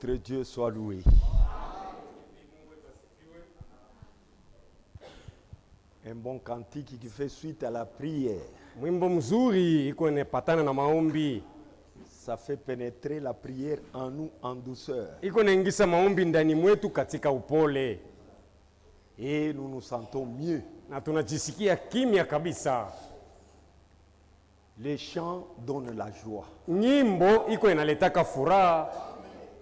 notre Dieu soit loué. Un bon cantique qui fait suite à la prière. Mwimbo mzuri iko inapatana na maombi. Ça fait pénétrer la prière en nous en douceur. Iko inaingiza maombi ndani mwetu katika upole. Et nous nous sentons mieux. Na tunajisikia kimya kabisa. Les chants donnent la joie. Nyimbo iko inaletaka furaha.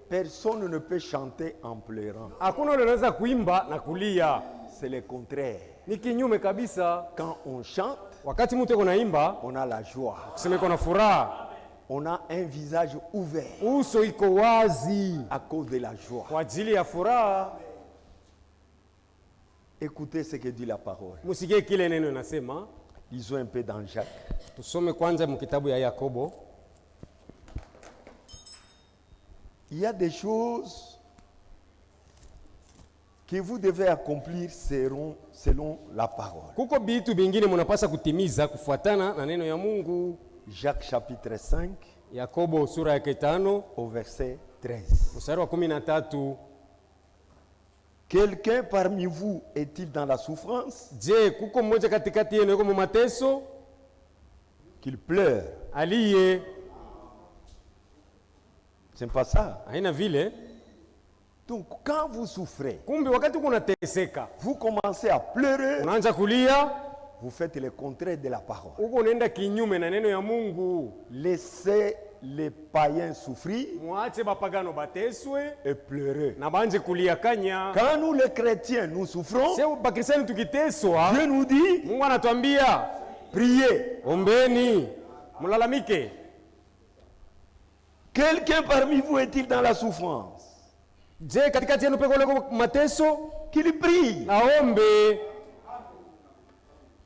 Personne ne peut chanter en pleurant. Hakuna unaweza kuimba na kulia. C'est le contraire. Ni kinyume kabisa. Quand on chante, wakati mtu yuko naimba, on a la joie. Kusema iko na furaha. On a un visage ouvert. Uso iko wazi à cause de la joie. Kwa ajili ya furaha. Écoutez ce que dit la parole. Musikie kile neno inasema. Lisons un peu dans Jacques. Tusome kwanza mkitabu ya Yakobo. Il y a des choses que vous devez accomplir selon la parole. Kuko bitu bingine mnapaswa kutimiza kufuatana na neno ya Mungu. Jacques chapitre 5. Yakobo sura ya 5 au verset 13. Mstari wa 13. Quelqu'un parmi vous est-il dans la souffrance? Je, kuko mmoja katikati yenu yuko mateso? Qu'il pleure. Aliye. C'est pas ça. Haina vile. Donc quand vous souffrez, kumbe wakati kunateseka, vous commencez à pleurer, unaanza kulia, vous faites le contraire de la parole. Uko unaenda kinyume na neno ya Mungu. Laissez les païens souffrir, muache bapagano bateswe et pleurer. Na banje kulia kanya. Quand nous les chrétiens nous souffrons, sio bakristiani tukiteswa, Dieu nous dit, Mungu anatuambia priez, ombeni, mulalamike. Quelqu'un parmi vous est-il dans la souffrance? Je, katikati yenu peko leko mateso? Qu'il prie. Naombe.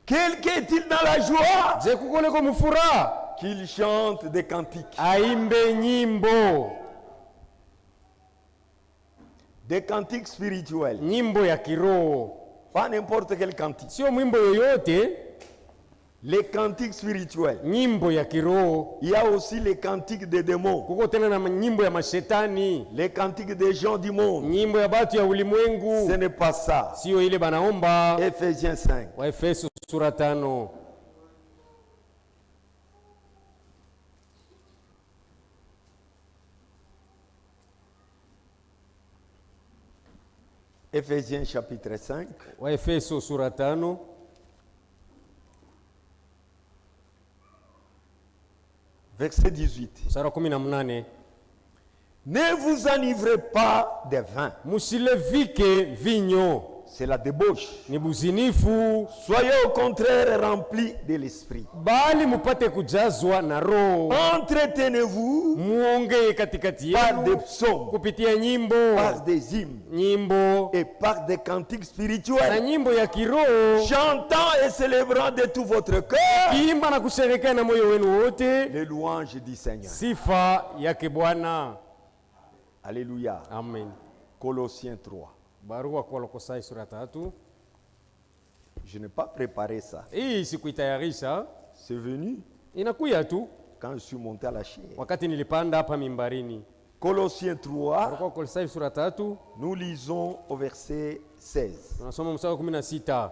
Quelqu'un est-il dans la joie? Je, kuko leko mufuraha? Qu'il chante des cantiques. Aimbe nyimbo. Des cantiques spirituels. Nyimbo ya kiroho. Pas n'importe quel cantique. Sio mwimbo yoyote. Les cantiques spirituels. Nyimbo ya kiroho. Il y a aussi les cantiques des démons. Kuko tena na nyimbo ya mashetani. Les cantiques des gens du monde. Nyimbo ya batu ya ulimwengu. Ce n'est pas ça. Sio ile banaomba. Ephésiens 5. Wa Efeso sura 5. Ephésiens chapitre 5. Wa Efeso sura 5. Verset 18. Sura 18. Ne vous enivrez pas de vin. Musilevike vinyo. C'est la débauche. Ni buzinifu. Soyez au contraire remplis de l'esprit. Bali mupate kujazwa na roho. Entretenez-vous muongee katikati par yenu des psaumes, kupitia nyimbo, par des hymnes, nyimbo et par des cantiques na spirituels, nyimbo ya kiroho, chantant et célébrant de tout votre cœur kiimba na kusherekea na moyo wenu wote les louanges du Seigneur. sifa yake Bwana. Alléluia. Amen. Colossiens 3. Barua kwa Kolosai sura 3. Je n'ai pas préparé ça. Hii sikuitayarisha, C'est venu inakuya tu quand je suis monté à la chaire. wakati nilipanda hapa mimbarini. Colossiens 3, Barua kwa Kolosai sura 3, nous lisons au verset 16. tunasoma mstari wa 16.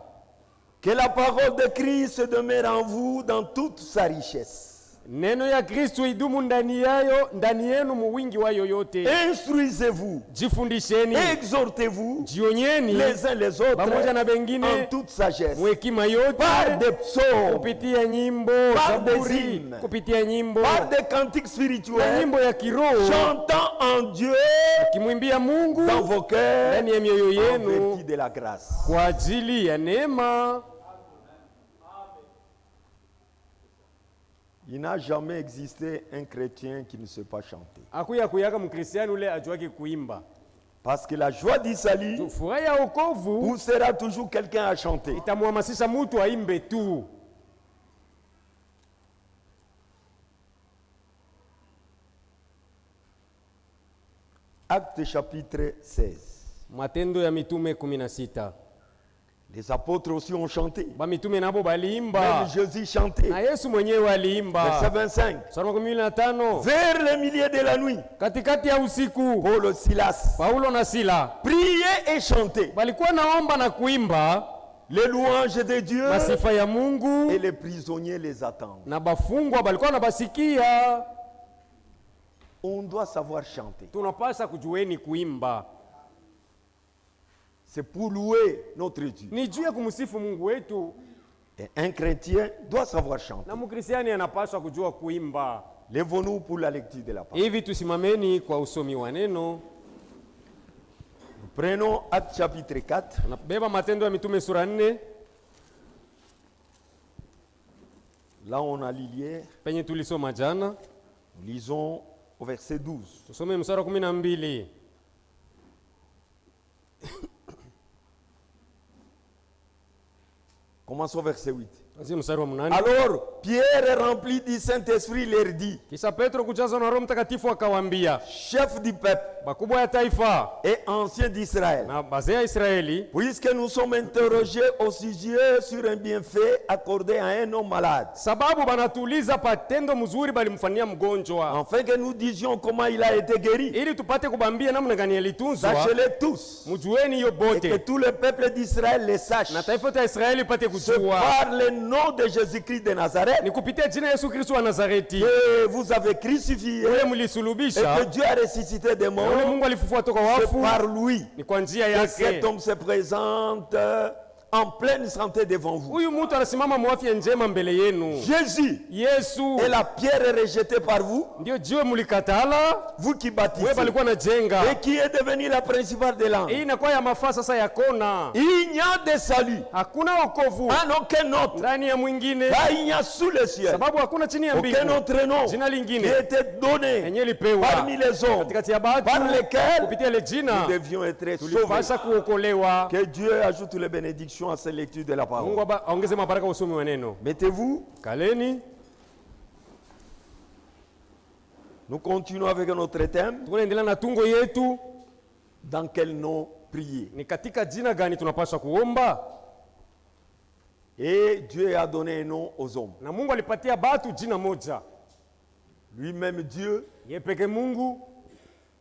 Que la parole de Christ demeure en vous dans toute sa richesse. Neno ya Kristo idumu ndani yenu muwingi wa yoyote. Instruisez-vous, Jifundisheni, exhortez-vous jionyeni les uns les autres pamoja na bengine en toute sagesse, mwekima yote, par des psaumes, kupitia nyimbo, par des zaburi, hymnes, kupitia nyimbo, par des cantiques na spirituels, nyimbo ya kiroho, chantant en Dieu kimwimbia Mungu dans vos cœurs ndani ya mioyo en yenu vertu de la grâce. kwa ajili ya neema. Il n'a jamais existé un chrétien qui ne sait pas chanter. Akuya kuyaka mkristiani ule ajuake kuimba. Parce que la joie du salut Furaha ya wokovu poussera toujours quelqu'un à chanter. itamhamasisha mtu aimbe tu. Acte chapitre 16. Matendo ya Mitume 16. Les apôtres aussi ont chanté. Bamitume nabo Même baliimba. Jésus chantait. Na Yesu mwenyewe aliimba. Verset 25. Mstari wa 15. Vers le milieu de la nuit, Katikati ya usiku Paul, Silas, Paulo na Sila priaient et chantaient balikuwa naomba na kuimba les louanges de Dieu, masifa ya Mungu, et les prisonniers les attendent. na bafungwa balikuwa na basikia. On doit savoir chanter. Tunapasa kujueni kuimba. C'est pour louer notre Dieu. Ni juu ya kumsifu Mungu wetu, Et un chrétien doit savoir chanter. na mkristiani anapaswa kujua kuimba. Lèvons-nous pour la lecture de la parole. Hivi tusimameni kwa usomi wa neno. Prenons Actes chapitre 4. Tunabeba Matendo ya Mitume sura 4 Là, on a lu hier. penye tulisoma jana. Nous lisons au verset 12. Tusome mstari wa 12. Commençons au verset 8. Anzia mstari wa 8. Alors, Pierre, rempli du Saint-Esprit, leur dit, Kisha Petro kujazwa na Roho Mtakatifu akawaambia, chef du peuple bakubwa ya taifa et ancien d'Israël, na bazee ya Israeli, puisque nous sommes interrogés au sujet sur un bienfait accordé à un homme malade, sababu banatuuliza patendo mzuri balimfanyia mgonjwa, afin que nous disions comment il a été guéri. ili tupate kubambia namna gani alitunzwa. Sachez-le tous, Mjueni hiyo et que bote, tout le peuple d'Israël le sache. na taifa yote ya Israeli ipate C'est kujua par le nom de Jésus-Christ de Nazareth ni kupitia jina Yesu Kristo wa Nazareti que vous avez crucifié ule et mlisulubisha, que Dieu a ressuscité des na ule morts. Mungu alifufua toka C'est wafu, par lui ni kwa njia que cet yake. homme se présente en pleine santé devant vous. Huyu mtu anasimama mwafya njema mbele yenu. Jésus Yesu est la pierre rejetée par vous, ndio jiwe mlikatala, vous qui wewe bâtissez, balikuwa na jenga. et qui est devenue la principale des langues. Hii inakuwa ya mafaa sasa ya kona. Il n'y a de salut Hakuna wokovu en aucun autre, ndani ya mwingine, car il n'y a sous le ciel sababu hakuna chini ya aucun mbingu autre nom jina qui lingine a été donné yenye lipewa parmi les hommes katikati ya batu par lesquels kupitia ile nous jina devions être sauvés. tulipasha kuokolewa. Que Dieu ajoute les bénédictions à cette lecture de la parole. Mungu aongeze mabaraka usomi wa neno. Mettez-vous, Kaleni, nous continuons avec notre thème. tunaendelea na tungo yetu. Dans quel nom prier? Ni katika jina gani tunapaswa kuomba? Et Dieu a donné un nom aux hommes. Na Mungu alipatia batu jina moja, Lui-même Dieu, yeye peke Mungu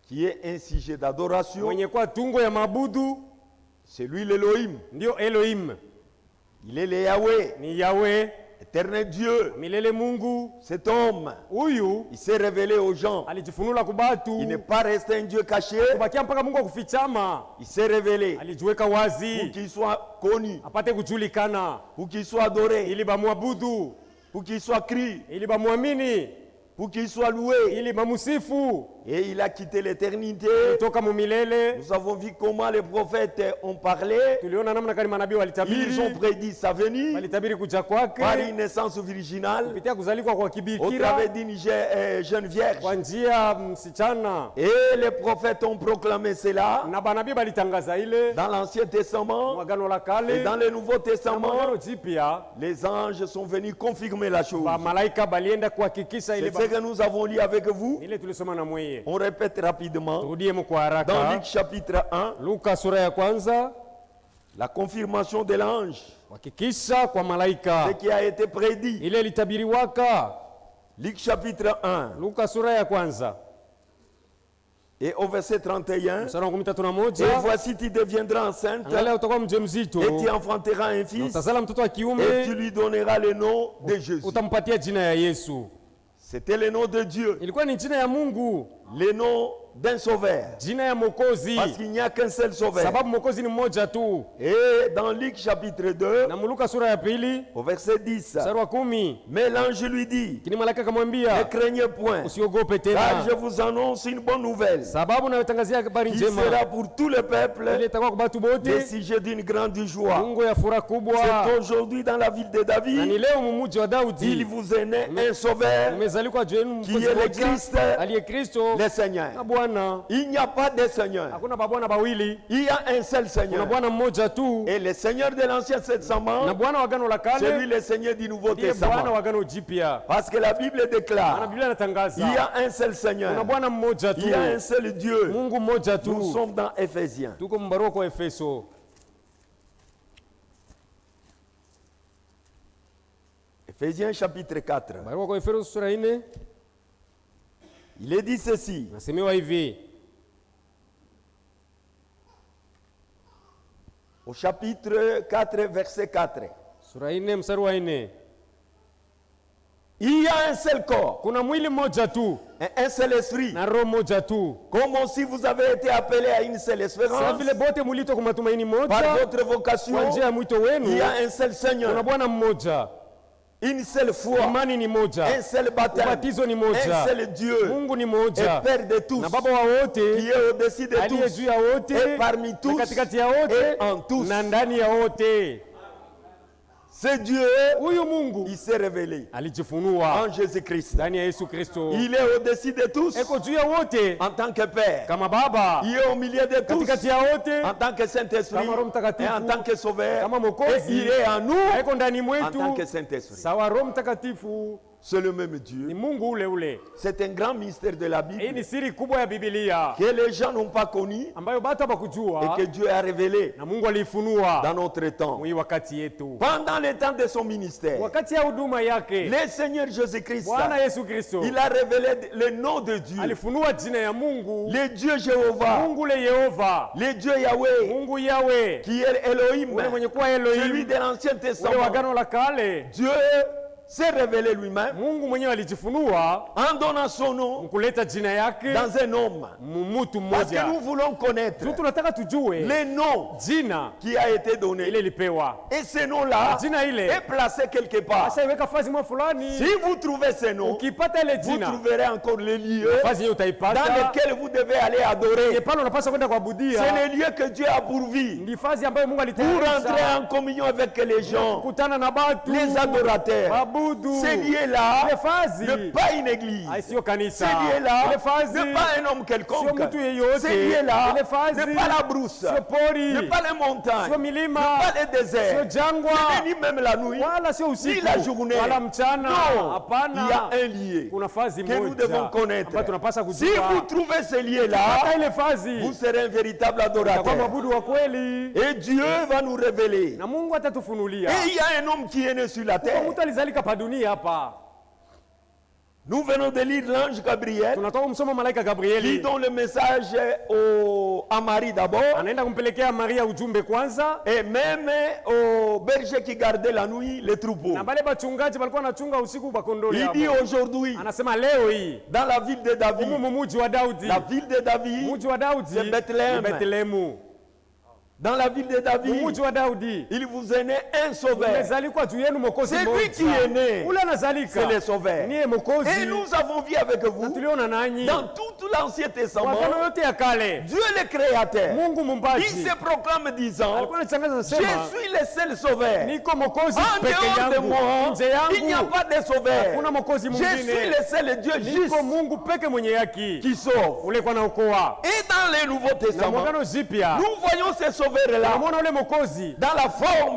qui est un sujet d'adoration, mwenye kwa tungo ya mabudu, c'est lui l'Elohim. ndio Elohim, Il est le Yahweh, ni Yahweh, éternel Dieu. milele Mungu. Cet homme, Huyu il s'est révélé aux gens. alijifunula kubatu, Il n'est pas resté un Dieu caché. kubakia mpaka Mungu akufichama, Il s'est révélé alijiweka pour wazi qu'il soit connu, apate kujulikana, pour qu'il soit adoré, ili bamwabudu, pour qu'il soit crié, ili bamwamini, pour qu'il soit loué. ili bamusifu Et il a quitté l'éternité. toka mumilele. Nous avons vu comment les prophètes ont parlé. Tuliona namna gani manabii Ils ont walitabiri, prédit sa venue walitabiri kuja par kwake une naissance virginale kupitia kuzalikwa kwa au kibikira travers d'une jeune vierge. kwa njia msichana, Et les prophètes ont proclamé cela na banabii balitangaza ile dans l'Ancien Testament mwagano la et kale dans le Nouveau na Testament. mwagano jipya. Les anges sont venus confirmer la chose. Malaika balienda kuhakikisha ile C'est ce que nous avons lu avec vous. ile tulisoma na mweye. On répète rapidement. Turudie mko Dans haraka. Luc chapitre 1, Luka sura ya kwanza, la confirmation de l'ange, kuhakikisha kwa ce malaika qui a été prédit. ile ilitabiriwaka. Luc chapitre 1 Luka sura ya kwanza et au verset 31. mstari wa 13 na Et moja, voici, tu deviendras enceinte angalia utakuwa mjamzito et tu enfanteras un na fils utazala mtoto wa et tu kiume, lui donneras le nom de Jésus. utampatia jina ya Yesu. C'était le nom de Dieu, Ilikuwa ni jina ya Mungu, le nom d'un sauveur. jina ya Mwokozi, Parce qu'il n'y a qu'un seul sauveur. sababu Mwokozi ni mmoja tu. Et dans Luc chapitre 2, Na Luka sura ya pili au verset 10, mstari wa 10, mais l'ange lui dit, kini malaika ne akamwambia, craignez point, usiogope car je tena, vous annonce une bonne nouvelle sababu nawatangazia habari qui njema sera pour tout le ile peuple itakuwa kwa watu le wote, sujet d'une grande joie. Mungu ya furaha kubwa. C'est aujourd'hui dans la ville de Na David, ni leo mumuji wa il Daudi vous est né un sauveur, umezalikwa juu yenu qui mkozi est le mmoja Christ, aliye Kristo le na Seigneur. Bwana. Il n'y a pas de Seigneur, Hakuna babwana bawili, il y a un seul kuna Seigneur. Bwana mmoja tu, Et le Seigneur de l'Ancien na Testament, Bwana wa agano la c'est lui kale le Seigneur du Nouveau ndiye Bwana Testament. wa agano jipya. Parce que la Bible Maana déclare, Biblia il inatangaza y a un seul kuna Seigneur, Bwana mmoja tu, il y a un seul Dieu. Mungu mmoja tu. Nous sommes dans Éphésiens. Tuko mbarua kwa Efeso Ephésiens chapitre 4. Barua kwa Efeso sura 4 Il est dit ceci. nasemewa hivi Au chapitre 4, verset 4. sura 4 mstari wa 4, Il y a un seul corps, kuna mwili mmoja tu un seul esprit. na roho moja tu, Comme aussi vous avez été appelés à une seule sawa espérance vile bote mulitwa kwa matumaini par moja votre vocation. kwa njia ya mwito Il wenu. y a un seul Kuna Seigneur, Bwana mmoja, une seule foi, imani ni moja, un seul baptême, ubatizo ni un moja, seul Dieu, Mungu ni et moja Père de tous, na Baba wa wote, qui est au-dessus de aliye tous, juu ya wote et parmi na tous, katikati ya wote et en tous. na ndani ya wote. Ce Dieu, Huyu Mungu il s'est révélé alijifunua en Jésus-Christ. ndani ya Yesu Kristo, Il est au-dessus de tous eko juu ya wote en tant que Père. kama Baba, Il est au milieu de tous katikati ya wote en tant que Saint-Esprit kama Roho et Mtakatifu, en tant que Sauveur. kama Et Mwokozi, il est en nous eko ndani en tant mwetu que Saint-Esprit. sawa Roho Mtakatifu. C'est le même Ni Dieu. Mungu ule ule. C'est un grand mystère de la Hii Bible ni siri kubwa ya Biblia que les gens n'ont pas connu ambayo batu et hapakujua que Dieu a révélé na Mungu aliifunua dans notre temps. mwi wakati yetu, Pendant le temps de son ministère, wakati ya huduma yake. le Seigneur Jésus-Christ, Bwana Yesu Kristo il a révélé le nom de Dieu, alifunua jina ya Mungu, le Dieu Jéhovah, Mungu le Yehova, le Dieu Yahweh, Mungu Yawe, qui est Elohim, ule mwenye kuwa celui Elohim, de l'Ancien ule Testament. wagano la kale. Dieu s'est révélé lui-même Mungu mwenyewe alijifunua en donnant son nom mkuleta jina yake dans un homme. mumutu Parce que mmoja. nous voulons connaître Tu tunataka tujue le nom jina qui a été ile donné. lipewa, Et ce nom-là jina ile est placé quelque part. sasa iweka fazi mwa fulani. Si vous trouvez ce nom, Ukipata ile vous jina, trouverez encore les lieux fazi hiyo dans utaipata lesquels vous devez aller adorer. pale unapaswa kwenda C'est kuabudia. les lieux que Dieu a pourvu Ndi fazi ambayo Mungu pour alitayarisha entrer en communion avec les gens, kukutana na batu les adorateurs. babudu. Ces lieux-là Ile fazi n'est pas une église. sio kanisa. Ces lieux-là Ile fazi n'est pas un homme sio quelconque. mtu yeyote. Ces lieux-là Ile fazi n'est pas la brousse, sio pori, n'est pas les montagnes, sio n'est milima, pas les sio déserts, jangwa, ni même la nuit, wala sio ni usiku la journée. wala mchana. Non, Hapana, il y a un lieu kuna fazi que nous devons moja connaître. ambayo tunapaswa Si vous kujua. trouvez ce lieu-là, Hata ile fazi vous serez un véritable utakuwa adorateur. mwabudu wa kweli Et Dieu va nous révéler. na Mungu atatufunulia. Et il y a un homme qui est né sur la Kwa terre. mtu alizalika pa dunia hapa. Nous venons de lire l'ange Gabriel Tunatoka kumsoma malaika qui Gabrieli, donne le message à Marie d'abord anaenda kumpelekea Maria ujumbe kwanza, et même aux bergers qui gardaient la nuit les troupeaux. na bale bachungaji walikuwa wanachunga usiku bakondoli Il hapo. dit aujourd'hui, Anasema leo hii dans la ville de David, humu muji wa Daudi, la ville de David, muji wa Daudi c'est Bethléem. ni Bethlehemu. dans la ville de David, Muji wa Daudi il vous est né un sauveur. umezalikwa juu yenu mwokozi C'est lui mmoja. qui est né. Ule anazalika C'est le sauveur. niye mwokozi. Et nous avons vu avec Na vous, tuliona nanyi dans tout l'Ancien Testament, wagano yote ya kale, Dieu le Créateur, Mungu il mumbaji se proclame disant, alikuwa anatangaza je sema, suis le seul sauveur. niko mwokozi En peke dehors de yangu, moi, nje il n'y a yangu pas de sauveur. hakuna mwokozi Je suis mwingine, le seul Dieu juste niko Mungu peke mwenye haki qui sauve. ule kwa naokoa. Et dans le Nouveau Na Testament, mwagano jipya nous voyons ce sauveur-là tunamwona ule mwokozi dans la forme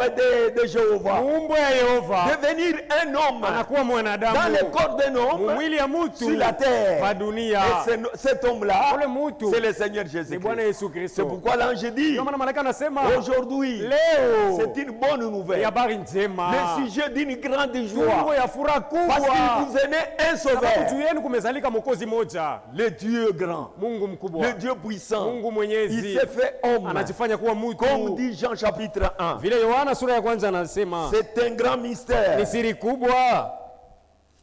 de Jéhovah, muumbo ya Yehova devenir un homme anakuwa mwanadamu dans le corps d'un homme mumwili ya mutu sur la terre. pa dunia. Et cet homme-là, Ule mutu c'est le Seigneur ni Jésus-Christ. Bwana Yesu C'est Kristo. pourquoi l'ange dit, Ndio maana malaika anasema aujourd'hui, leo c'est une bonne ni nouvelle. habari njema, Le sujet d'une grande tungo joie. ya furaha Parce qu'il kubwa, vous est né un sababu sauveur. juu yenu kumezalika mwokozi moja, Le Dieu grand, Mungu le mkubwa, Dieu puissant. Mungu Il mwenyezi s'est fait homme. anajifanya kuwa Comme mutu. dit Jean chapitre 1. Vile Yohana sura ya kwanza anasema C'est un grand mystère ni siri kubwa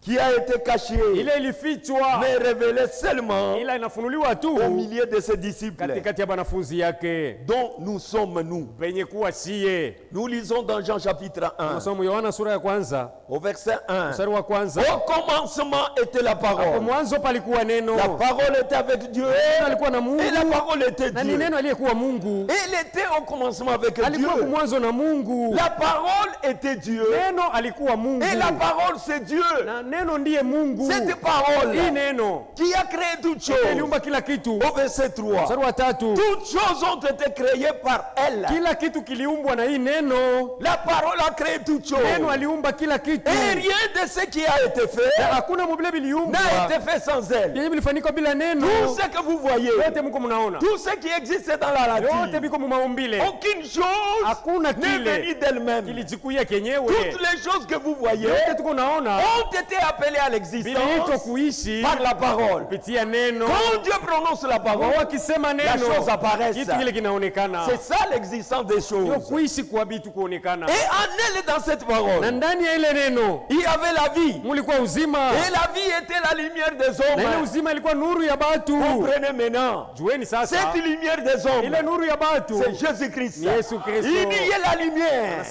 qui a été caché, ile ilifichwa, mais révélé seulement ila inafunuliwa tu au milieu de ses disciples, katikati ya banafunzi yake dont nous sommes nous. penye kuwa sie. Nous lisons dans Jean chapitre 1, Masomo Yohana sura ya kwanza au verset 1. mstari wa kwanza, Au commencement était la hapo parole. mwanzo palikuwa neno, La parole était avec Dieu. neno alikuwa na Et la Mungu parole était na ni Dieu. neno aliyekuwa Mungu, Et il était au commencement avec alikuwa Dieu. kumwanzo na Mungu, La parole était Dieu. neno alikuwa Mungu Et la parole c'est Dieu. na neno ndiye Mungu. Cette parole Hii neno qui a créé toutes choses. iliumba kila kitu. Au verset 3. Mstari wa 3. Toutes choses ont été créées par elle. Kila kitu kiliumbwa na hii neno. La parole a créé toutes choses. Neno aliumba kila kitu. Et rien de ce qui a été fait Na hakuna mubile biliumbwa n'a été fait sans elle. yenye vilifanyika bila neno. Tout ce que vous voyez, Yote mko mnaona. tout ce qui existe dans la Yote nature, biko mumaumbile. aucune chose Hakuna n'est venue kile d'elle-même. kilijikuia kenyewe. Toutes les choses que vous voyez Yote tuko naona ont été appelées à viliitwa l'existence kuishi par la parole. kupitia neno. Quand Dieu prononce la Mungu parole, akisema la neno chose apparaît. kitu kile kinaonekana. C'est ça l'existence des Ndio choses. kuishi kwa vitu kuonekana. Et en elle, dans cette Na parole, ndani ya ile neno il y avait la vie. mulikuwa uzima. Et la vie était la lumière des Na ile hommes. uzima ilikuwa nuru ya batu. Comprenez maintenant. Jueni sasa. Cette lumière des hommes, Ile nuru ya batu. c'est Jésus-Christ. Ni Yesu Kristo. Il y a la lumière.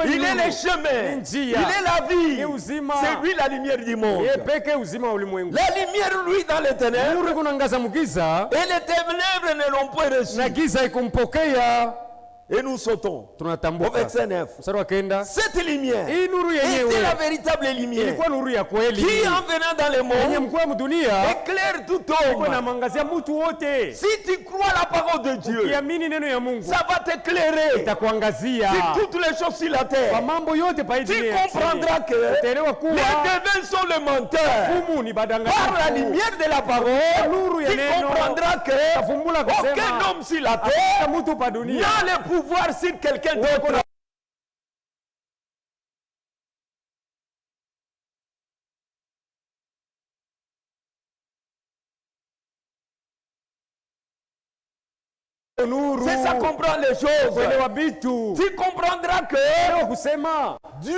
Il est le chemin. Il est la vie. Ni uzima. C'est lui la lumière du monde. Yeye peke uzima wa ulimwengu. La lumière, lui, dans les ténèbres. Nuru kunangaza mugiza Et les ténèbres ne l'ont point reçu. na giza ikumpokea. Et nous sautons. Au Tunatambuka. verset 9. Mstari wa 9. Cette lumière Hii nuru était yenyewe la véritable lumière ilikuwa nuru ya kweli. qui, en venant dans le Yenye monde, mkuu mdunia éclaire tout iko na homme. mangazia mtu wote. Si tu crois la parole de Dieu, Ukiamini neno ya Mungu ça va t'éclairer itakuangazia sur toutes les choses sur la kwa terre. mambo yote pa hii Tu dunia. comprendras que Utaelewa les kuwa devins sont les menteurs. fumu ni Par la badanganyifu. lumière de la parole, Nuru ya tu neno comprendras que tafumbula aucun kusema homme sur la hakuna terre mtu pa dunia n'a le pouvoir sur quelqu'un d'autre. nuru. C'est ça comprendre les choses. Kuelewa vitu. Tu comprendras que Leo kusema Dieu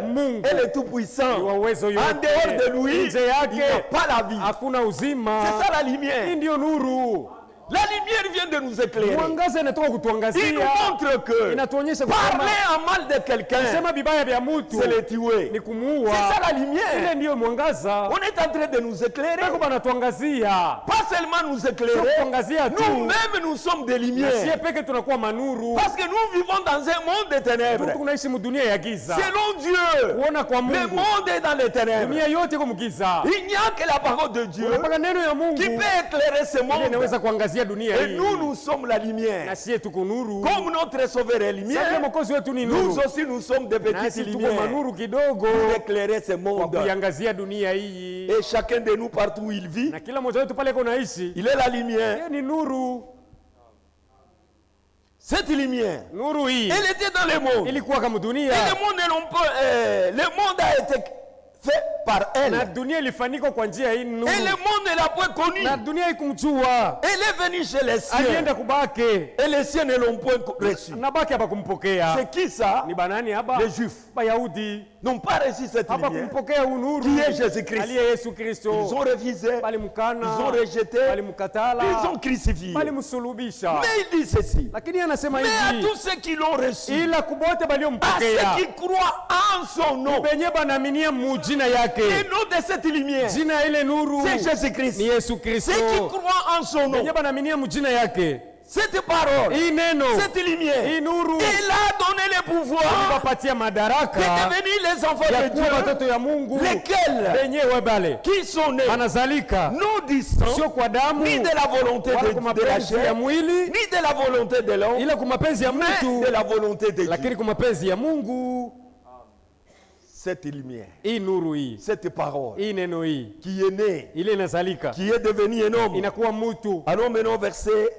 Mungu est le ni Tout-Puissant. wa uwezo En yote. dehors de lui, Nje il n'y a yake pas la vie. hakuna uzima. C'est ça la Hii lumière. ndio nuru. La lumière vient de nous éclairer. Mwangaza inatoka Il nous kutuangazia. montre que Inatuonyesha parler kusema en mal de quelqu'un, kusema vibaya vya mtu c'est le tuer. ni kumuua. C'est ça la Ile lumière. ndiyo mwangaza. On est en train de nous éclairer. Bako banatuangazia. Pas seulement nous Sio éclairer, kuangazia tu. nous-mêmes nous sommes des Na sie lumières. peke tunakuwa manuru. Parce que nous vivons dans un monde de ténèbres. Tunaishi mudunia ya giza. Selon Dieu, Kuona kwa le Mungu. monde est dans les ténèbres. Dunia yote iko mgiza. Il n'y a que la parole de Dieu Unapaka neno ya Mungu qui peut éclairer ce ile monde. inaweza kuangazia dunia Et hii. nous sommes la Na lumière. sie tuko nuru. Comme notre sauveur est Sasa lumière, mwokozi wetu ni nous nuru. aussi nous sommes des petites Nasi tuko lumières manuru kidogo pour éclairer ce kwa monde. kuiangazia dunia hii. Et chacun de nous, partout où il vit, Na kila mmoja wetu pale kunaishi, il est la lumière. yeye ni nuru. Cette lumière, Nuru hii elle était dans le monde. ilikuwa kama Et dunia. le monde a été fait par Na elle. dunia ilifanyika kwa njia hii Et nuru. le monde ne l'a point connue. Na dunia ikumjua. Elle est venue chez les siens. Alienda kubake. Et les siens ne l'ont point reçue. Na baki hapa kumpokea. C'est qui ça? Ni banani hapa? Les Juifs Bayahudi. n'ont pas reçu cette Hapa lumière. kumpokea unuru. Qui est Jésus-Christ? Aliye Yesu Kristo. Ils ont refusé. Balimkana. Ils ont rejeté. Balimkatala. Ils ont crucifié. Balimsulubisha. Mais il dit ceci. Lakini anasema Mais à hivi, tous ceux qui l'ont reçu, ila kubote à baliompokea ceux qui croient en son nom, benye banaminia mujina le yake, nom de cette lumière, jina ile nuru c'est Jésus-Christ. ni Yesu Kristo. Ceux qui croient en son nom, Benye banaminia mujina yake, cette parole, hii neno, cette lumière, hii nuru il a donné le pouvoir wapatia de madaraka devenir les enfants ya de kuwa Dieu, watoto ya Mungu, lesquels benyewe bale qui sont nés banazalika non distants, sio kwa damu ni de la volonté wala kwa de la mapenzi ya chair, mwili, ni de la volonté de l'homme, ila kwa mapenzi ya mais mtu, de la volonté de Dieu. lakini kwa mapenzi ya Mungu. Cette lumière, Hii nuru hii, cette parole hii neno hii qui est née, ile inazalika qui est devenue un homme. inakuwa mtu. Allons maintenant au verset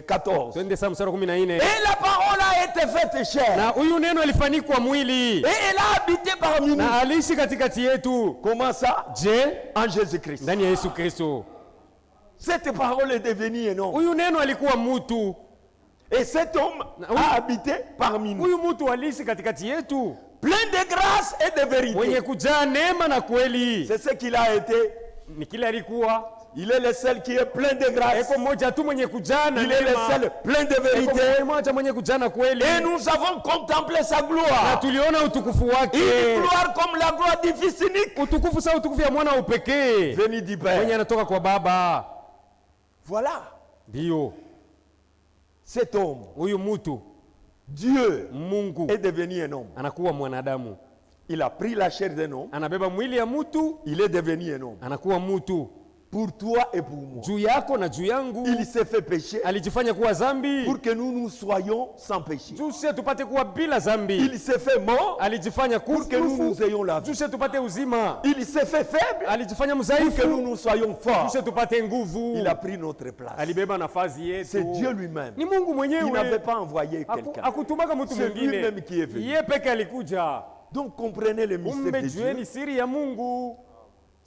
14. Twende saa mstari wa 14. Et la parole a été faite chair. Na huyu neno alifanikwa mwili Et elle a habité parmi nous. na aliishi katikati yetu. Comment ça? Je, En Jésus-Christ. ndani ya Yesu Kristo. Cette parole est devenue un homme. Huyu neno alikuwa mtu. Et cet homme oui. a habité parmi nous. Huyu mtu aliishi katikati yetu, Plein de grâce et de mwenye vérité. kujaa neema na kweli. C'est ce qu'il a été. Ni kile alikuwa. Il est le seul qui est plein de grâce. Eko mmoja tu mwenye kujaa na Il est le neema. seul plein de Eko vérité. mmoja mwenye kujaa na kweli. Et nous avons contemplé sa Na gloire. tuliona utukufu Une wake. gloire comme la gloire du Fils unique. Utukufu sawa utukufu ya mwana wa upekee. Venu du Mwenye Père. anatoka kwa Baba. Voilà. Ndio. Cet homme, Huyu mtu Dieu, Mungu est devenu un homme. anakuwa mwanadamu. Il a pris la chair d'un homme. anabeba mwili ya mtu, Il est devenu un homme. anakuwa mtu. Pour toi et pour moi. Juu yako na juu yangu Il s'est fait pécher alijifanya kuwa zambi, pour que nous soyons sans péché. juu sisi tupate kuwa bila zambi. Il s'est fait mort Alijifanya pour que nous kufu, ayons la juu vie. sisi tupate uzima. Il s'est fait faible Alijifanya pour que mzaifu, nous soyons juu forts. sisi tupate nguvu. Il a pris notre place. Alibeba nafasi yetu. C'est Dieu lui-même. Ni Mungu Il n'avait mwenyewe. pas envoyé quelqu'un. Akutumaka mtu C'est mwingine, lui-même qui est venu. yeye peke alikuja. Donc comprenez le mystère de Dieu. Jueni siri ya Mungu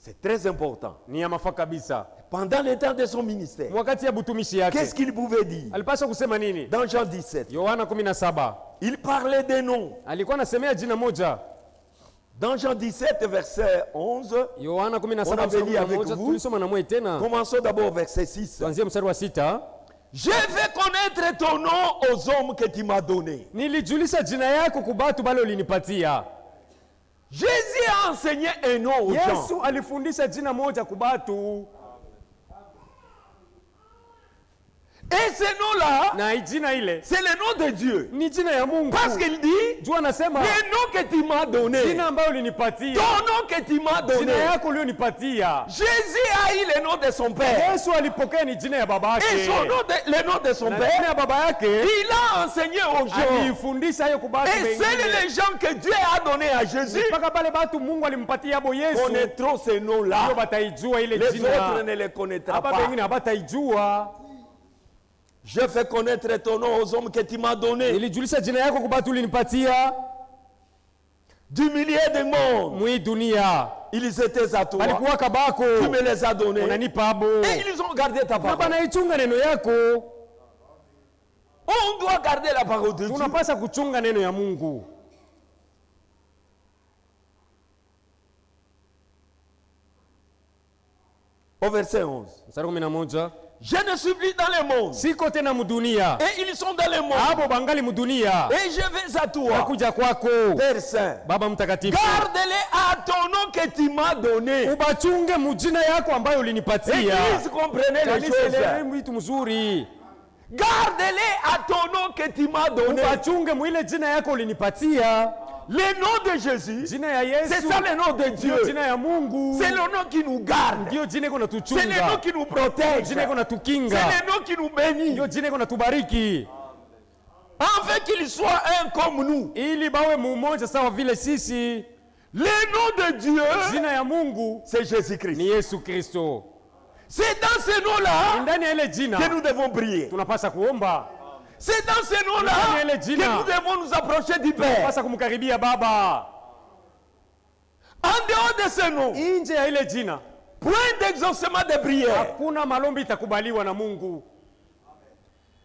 C'est très important. ni ya mafaa kabisa. Pendant le temps de son ministère, Wakati ya butumishi yake qu'est-ce qu'il pouvait dire? alipaswa kusema nini? Dans Jean 17, Yohana 17 il parlait des noms. alikuwa anasemea jina moja. Dans Jean 17, verset 11, Yohana On avait dit avec 17 vous. tulisoma na mwe tena. commençons d'abord verset 6. Tuanzie mstari wa 6. Je vais connaître ton nom aux hommes que tu m'as donnés. Nilijulisha jina yako kubatu bale ulinipatia. Jésus a enseigné un nom aux gens. Yesu alifundisha jina moja kubatu, Et ce nom-là, na jina ile c'est le nom de Dieu. ni jina ya Mungu. Parce qu'il dit, Jua anasema le nom que tu m'as donné, jina ambayo ulinipatia, ton nom que tu m'as donné. jina yako ulionipatia. Jésus a eu le nom de son Père. Yesu alipokea ni jina ya baba Et yake, son nom le nom de son na jina Père, ya baba yake il a enseigné aux gens. alifundisha hayo kubatu Et seuls wengine. les gens que Dieu a donné à Jésus Mpaka pale batu Mungu alimpatia abo Yesu connaîtront ce ndio nom-là. bataijua ile Les autres jina, ne les connaîtront hapa pas. wengine habataijua. Je fais connaître ton nom aux hommes que tu m'as donné. Nilijulisha jina yako kubatu ulinipatia Du milieu de monde, mwi dunia, ils étaient à toi. balikuwa kabako, Tu me les as donnés. unanipa abo Et ils ont gardé ta na parole. banaichunga neno yako. On doit garder la parole de Dieu. Tunapasa kuchunga neno ya Mungu. Au verset 11. Mstari 11, Je ne suis plus dans le monde. siko tena mudunia, Et ils sont dans le monde. abo bangali mudunia, Et je vais à toi. nakuja kwako. Père Saint. Baba mtakatifu, Garde-les à ton nom que tu m'as donné. ubachunge mujina yako ambayo ulinipatia. Église, comprenez les Kanisa ile choses. vitu mzuri, Garde-les à ton nom que tu m'as donné. ubachunge mwile jina yako ulinipatia. Le nom de Jésus, Jina ya Yesu c'est ça le nom de Dieu. ndio jina ya Mungu, C'est le nom qui nous garde. ndio jina iko C'est le nom natuchunga, qui nous protège. jina iko C'est natukinga, le nom qui nous bénit. ndio jina iko natubariki, Afin qu'ils soient un comme nous. ili bawe mumoja sawa vile sisi. Le nom de Dieu, Jina ya Mungu c'est Jésus-Christ. ni Yesu Kristo. C'est dans ce nom-là Ndani ya ile jina que nous devons prier. tunapasa kuomba, C'est dans ce nom-là Ndani ya ile jina. que nous devons nous approcher du Père. tunapasa kumkaribia Baba. En dehors de ce nom, Nje ya ile jina point d'exaucement de prière. hakuna malombi itakubaliwa na Mungu.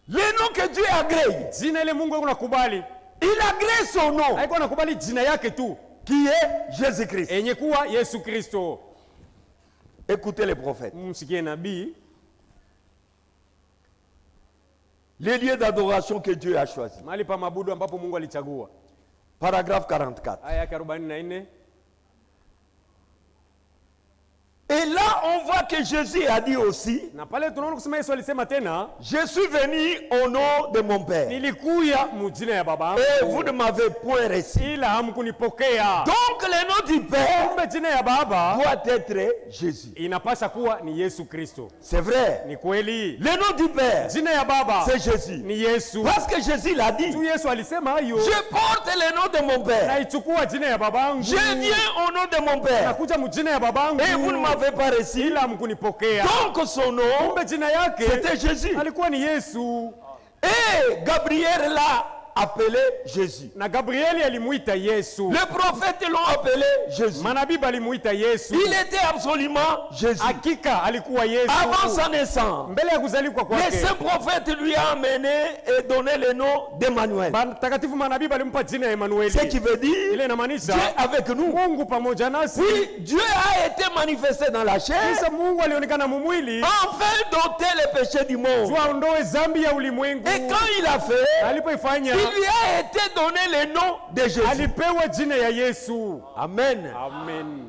Le nom que Dieu agrée, Jina ile Mungu iko nakubali, il agrée son nom, haiko nakubali jina yake tu qui est Jésus-Christ. yenye kuwa Yesu Kristo. Écoutez les prophètes. Msikie nabii, Les lieux d'adoration que Dieu a choisis. mahali pa mabudu ambapo Mungu alichagua. Paragraphe 44. Aya yake 44. Et là, on voit que Jésus a dit aussi, Na pale tunaona kusema Yesu alisema tena, je suis venu au nom de mon Père. nilikuya mujina ya baba Et yangu, vous ne m'avez point reçu. ila hamkunipokea. Donc le nom du Père Kumbe jina ya baba doit être Jésus. inapasa kuwa ni Yesu Kristo. C'est vrai. Ni kweli, Le nom du Père, jina ya baba c'est Jésus. ni Yesu. Parce que Jésus l'a dit. Tu Yesu alisema hayo, Je porte le nom de mon Père. naichukua jina ya babangu, Je viens au nom de mon Père. nakuja mujina ya babangu, Et vous ne m'avez pas reçu. ila hamkunipokea. Donc son nom, Kumbe jina yake c'était Jésus. alikuwa ni Yesu, Et Gabriel l'a appelé Jésus. na Gabrieli alimuita Yesu, Les prophètes l'ont appelé Jésus. manabii balimuita Yesu. Il était absolument Jésus. Hakika alikuwa Yesu Avant sa naissance, mbele ya kuzaliwa les kwake. saints prophètes lui ont amené et donné le nom d'Emmanuel. Takatifu manabii balimpa jina ya Emanueli, Ce qui veut dire ile inamaanisha Dieu avec nous. Mungu pamoja nasi. Oui, Dieu a été manifesté dans la chair Kisha Mungu alionekana mumwili afin d'ôter les péchés du monde. juu aondoe zambi ya ulimwengu. Et quand il a fait, Alipoifanya il lui a été donné le nom de Jésus. alipewa jina ya Yesu. Amen. Amen.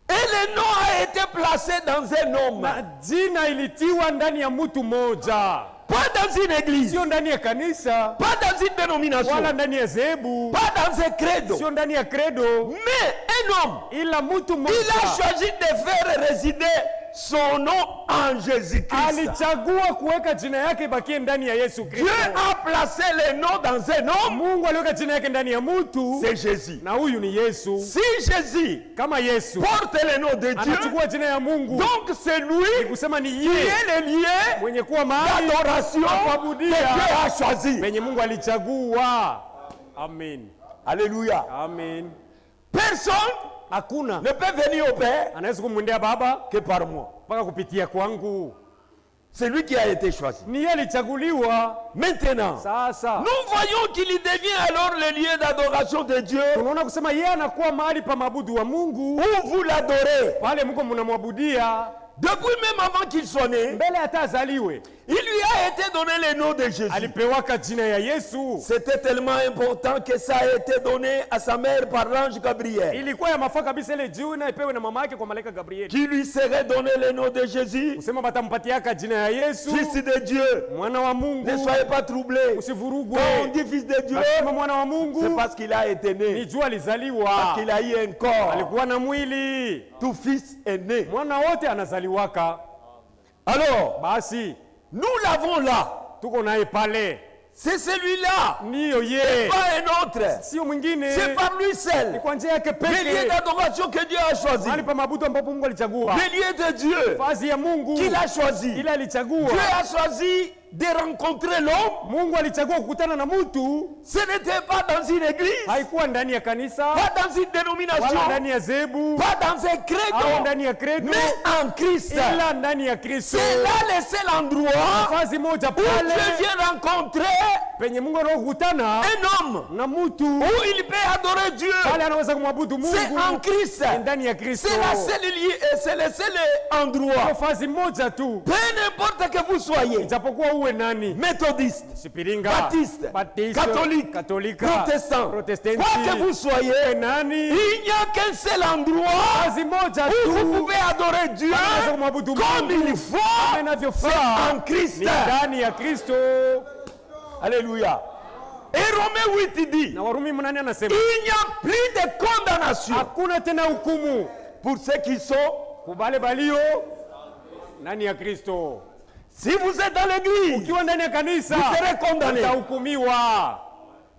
Et le nom a été placé dans un homme. Na jina ilitiwa ndani ya mtu moja. pas dans une église, sio ndani ya kanisa, pas dans une dénomination, wala ndani ya zehebu, pas dans un credo, sio ndani ya credo, mais un homme, ila mtu il a mmoja choisi de faire résider son nom en Jésus-Christ. alichagua kuweka jina yake ibakie ndani ya Yesu Dieu Kristo. a placé le nom dans un homme, Mungu aliweka jina yake ndani ya mtu, c'est Jésus. na huyu ni Yesu. Si Jésus Kama Yesu porte le nom de Dieu, anachukua jina ya Mungu, donc c'est lui kusema ni qui yeye est le lieu mwenye kuwa mahali d'adoration que Dieu a choisi. penye Mungu alichagua. Amen. Alléluia. Amen. Personne Hakuna ne peut venir au Père anaweza kumwendea Baba que par moi. mpaka kupitia kwangu. C'est lui qui a été choisi. Ni yeye alichaguliwa. Maintenant, Sasa nous voyons qu'il y devient alors le lieu d'adoration de Dieu tunaona kusema yeye anakuwa mahali pa mabudu wa Mungu, où vous l'adorez. pale mko mnamwabudia Depuis même avant qu'il soit né, mbele hata azaliwe. il lui a été donné le nom de Jésus. Alipewaka jina ya Yesu. C'était tellement important que ça a été donné à sa mère par l'ange Gabriel, Ilikuwa ya mafaa kabisa ile jina ipewe na mama yake kwa malaika Gabriel, qui lui serait donné le nom de Jésus, kusema batampatiaka jina ya Yesu, fils de Dieu. mwana wa Mungu. Ne soyez pas troublés. Usivurugwe. Quand on dit fils de Dieu, Kama mwana wa c'est Mungu parce qu'il a été ni né, jua alizaliwa, parce qu'il a eu un corps. alikuwa na mwili. Tout fils est né. Mwana wote anazaliwaka. Alors, Basi nous l'avons là. tuko naye pale, C'est celui-là, ndiyo yeye, pas un autre. sio mwingine. C'est par lui Ni seul. kwa njia yake Le lieu pekee, d'adoration que Dieu a choisi. mahali pa mabudu ambapo Mungu alichagua, Le lieu de Dieu fazi ya Mungu qu'il a choisi. ile alichagua. Dieu a choisi de rencontrer l'homme. Mungu alichagua kukutana na mtu, Ce n'était pas dans une église, haikuwa ndani ya kanisa pas dans une wala dénomination, ndani ya zebu pas dans un au credo, ndani ya credo, mais en Christ. ila ndani ya Kristo. C'est là le seul endroit Fazi moja où Dieu pale vient rencontrer penye Mungu anakutana un homme, na mtu, où il peut adorer Dieu. pale anaweza kumwabudu C'est en Mungu Christ. ndani ya Kristo. C'est la seule lieu, c'est le seul endroit. Kwa fazi moja tu, Peu importe que vous soyez, japokuwa uwe nani, méthodiste, Sipiringa, baptiste, catholique, Katolika, protestant, Protestanti, quoi que vous soyez, nani, il n'y a qu'un seul endroit fazi moja où vous tu pouvez adorer Dieu anaweza kumwabudu comme Mungu il faut. kama C'est inavyofaa, en Christ. ni ndani ya Kristo. Alléluia. Et Romains 8 il dit, Na Warumi mnane anasema il n'y a plus de condamnation hakuna tena hukumu pour ceux qui sont. kubale balio ndani ya Kristo. Si vous êtes dans l'église, Ukiwa ndani ya kanisa vous serez condamné. utahukumiwa.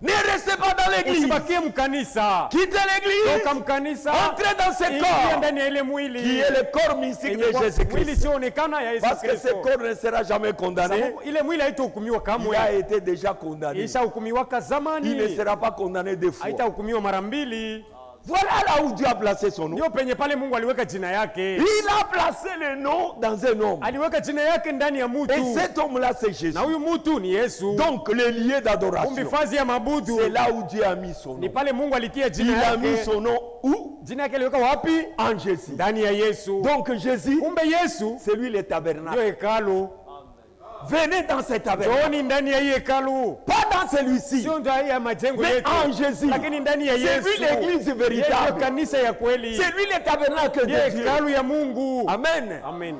Ne restez pas dans l'église. Usibakie mkanisa, Quittez l'église. toka mkanisa, Entrez dans ce ingia corps ndani ya ile qui mwili est le corps mystique yenye de kwa- mwili Jésus-Christ. sioonekana ya Yesu Parce que ce Kristo. corps ne sera jamais condamné. Sababu ile mwili haitahukumiwa Il a kamwe, été déjà condamné. ishahukumiwaka Il ne zamani, sera pas condamné deux fois. haitahukumiwa mara mbili. Voilà là où Dieu a placé son nom. Ndio penye pale Mungu aliweka jina yake, Il a placé le nom dans un homme. aliweka jina yake ndani ya Et mtu, cet homme-là, c'est Jésus. na huyu mtu ni Yesu. Donc, le lieu Kumbi d'adoration, fazi ya mabudu c'est là où Dieu a mis son ni nom. pale Mungu alitia Il jina a mis yake. son nom où? Jina yake aliweka wapi? En Jésus. Ndani ya Yesu. Donc, Jésus, Kumbe Yesu c'est lui le ndio tabernacle. hekalu. Venez dans cet tabernacle. Njooni ndani ya hii hekalu, Pas dans celui-ci, sio ndio ya majengo mais yetu, en Jésus. lakini ndani ya C'est Yesu. lui l'église Yeye véritable. ndio kanisa ya kweli, C'est lui le tabernacle ndio de Dieu. hekalu ya Mungu. Amen. Amen.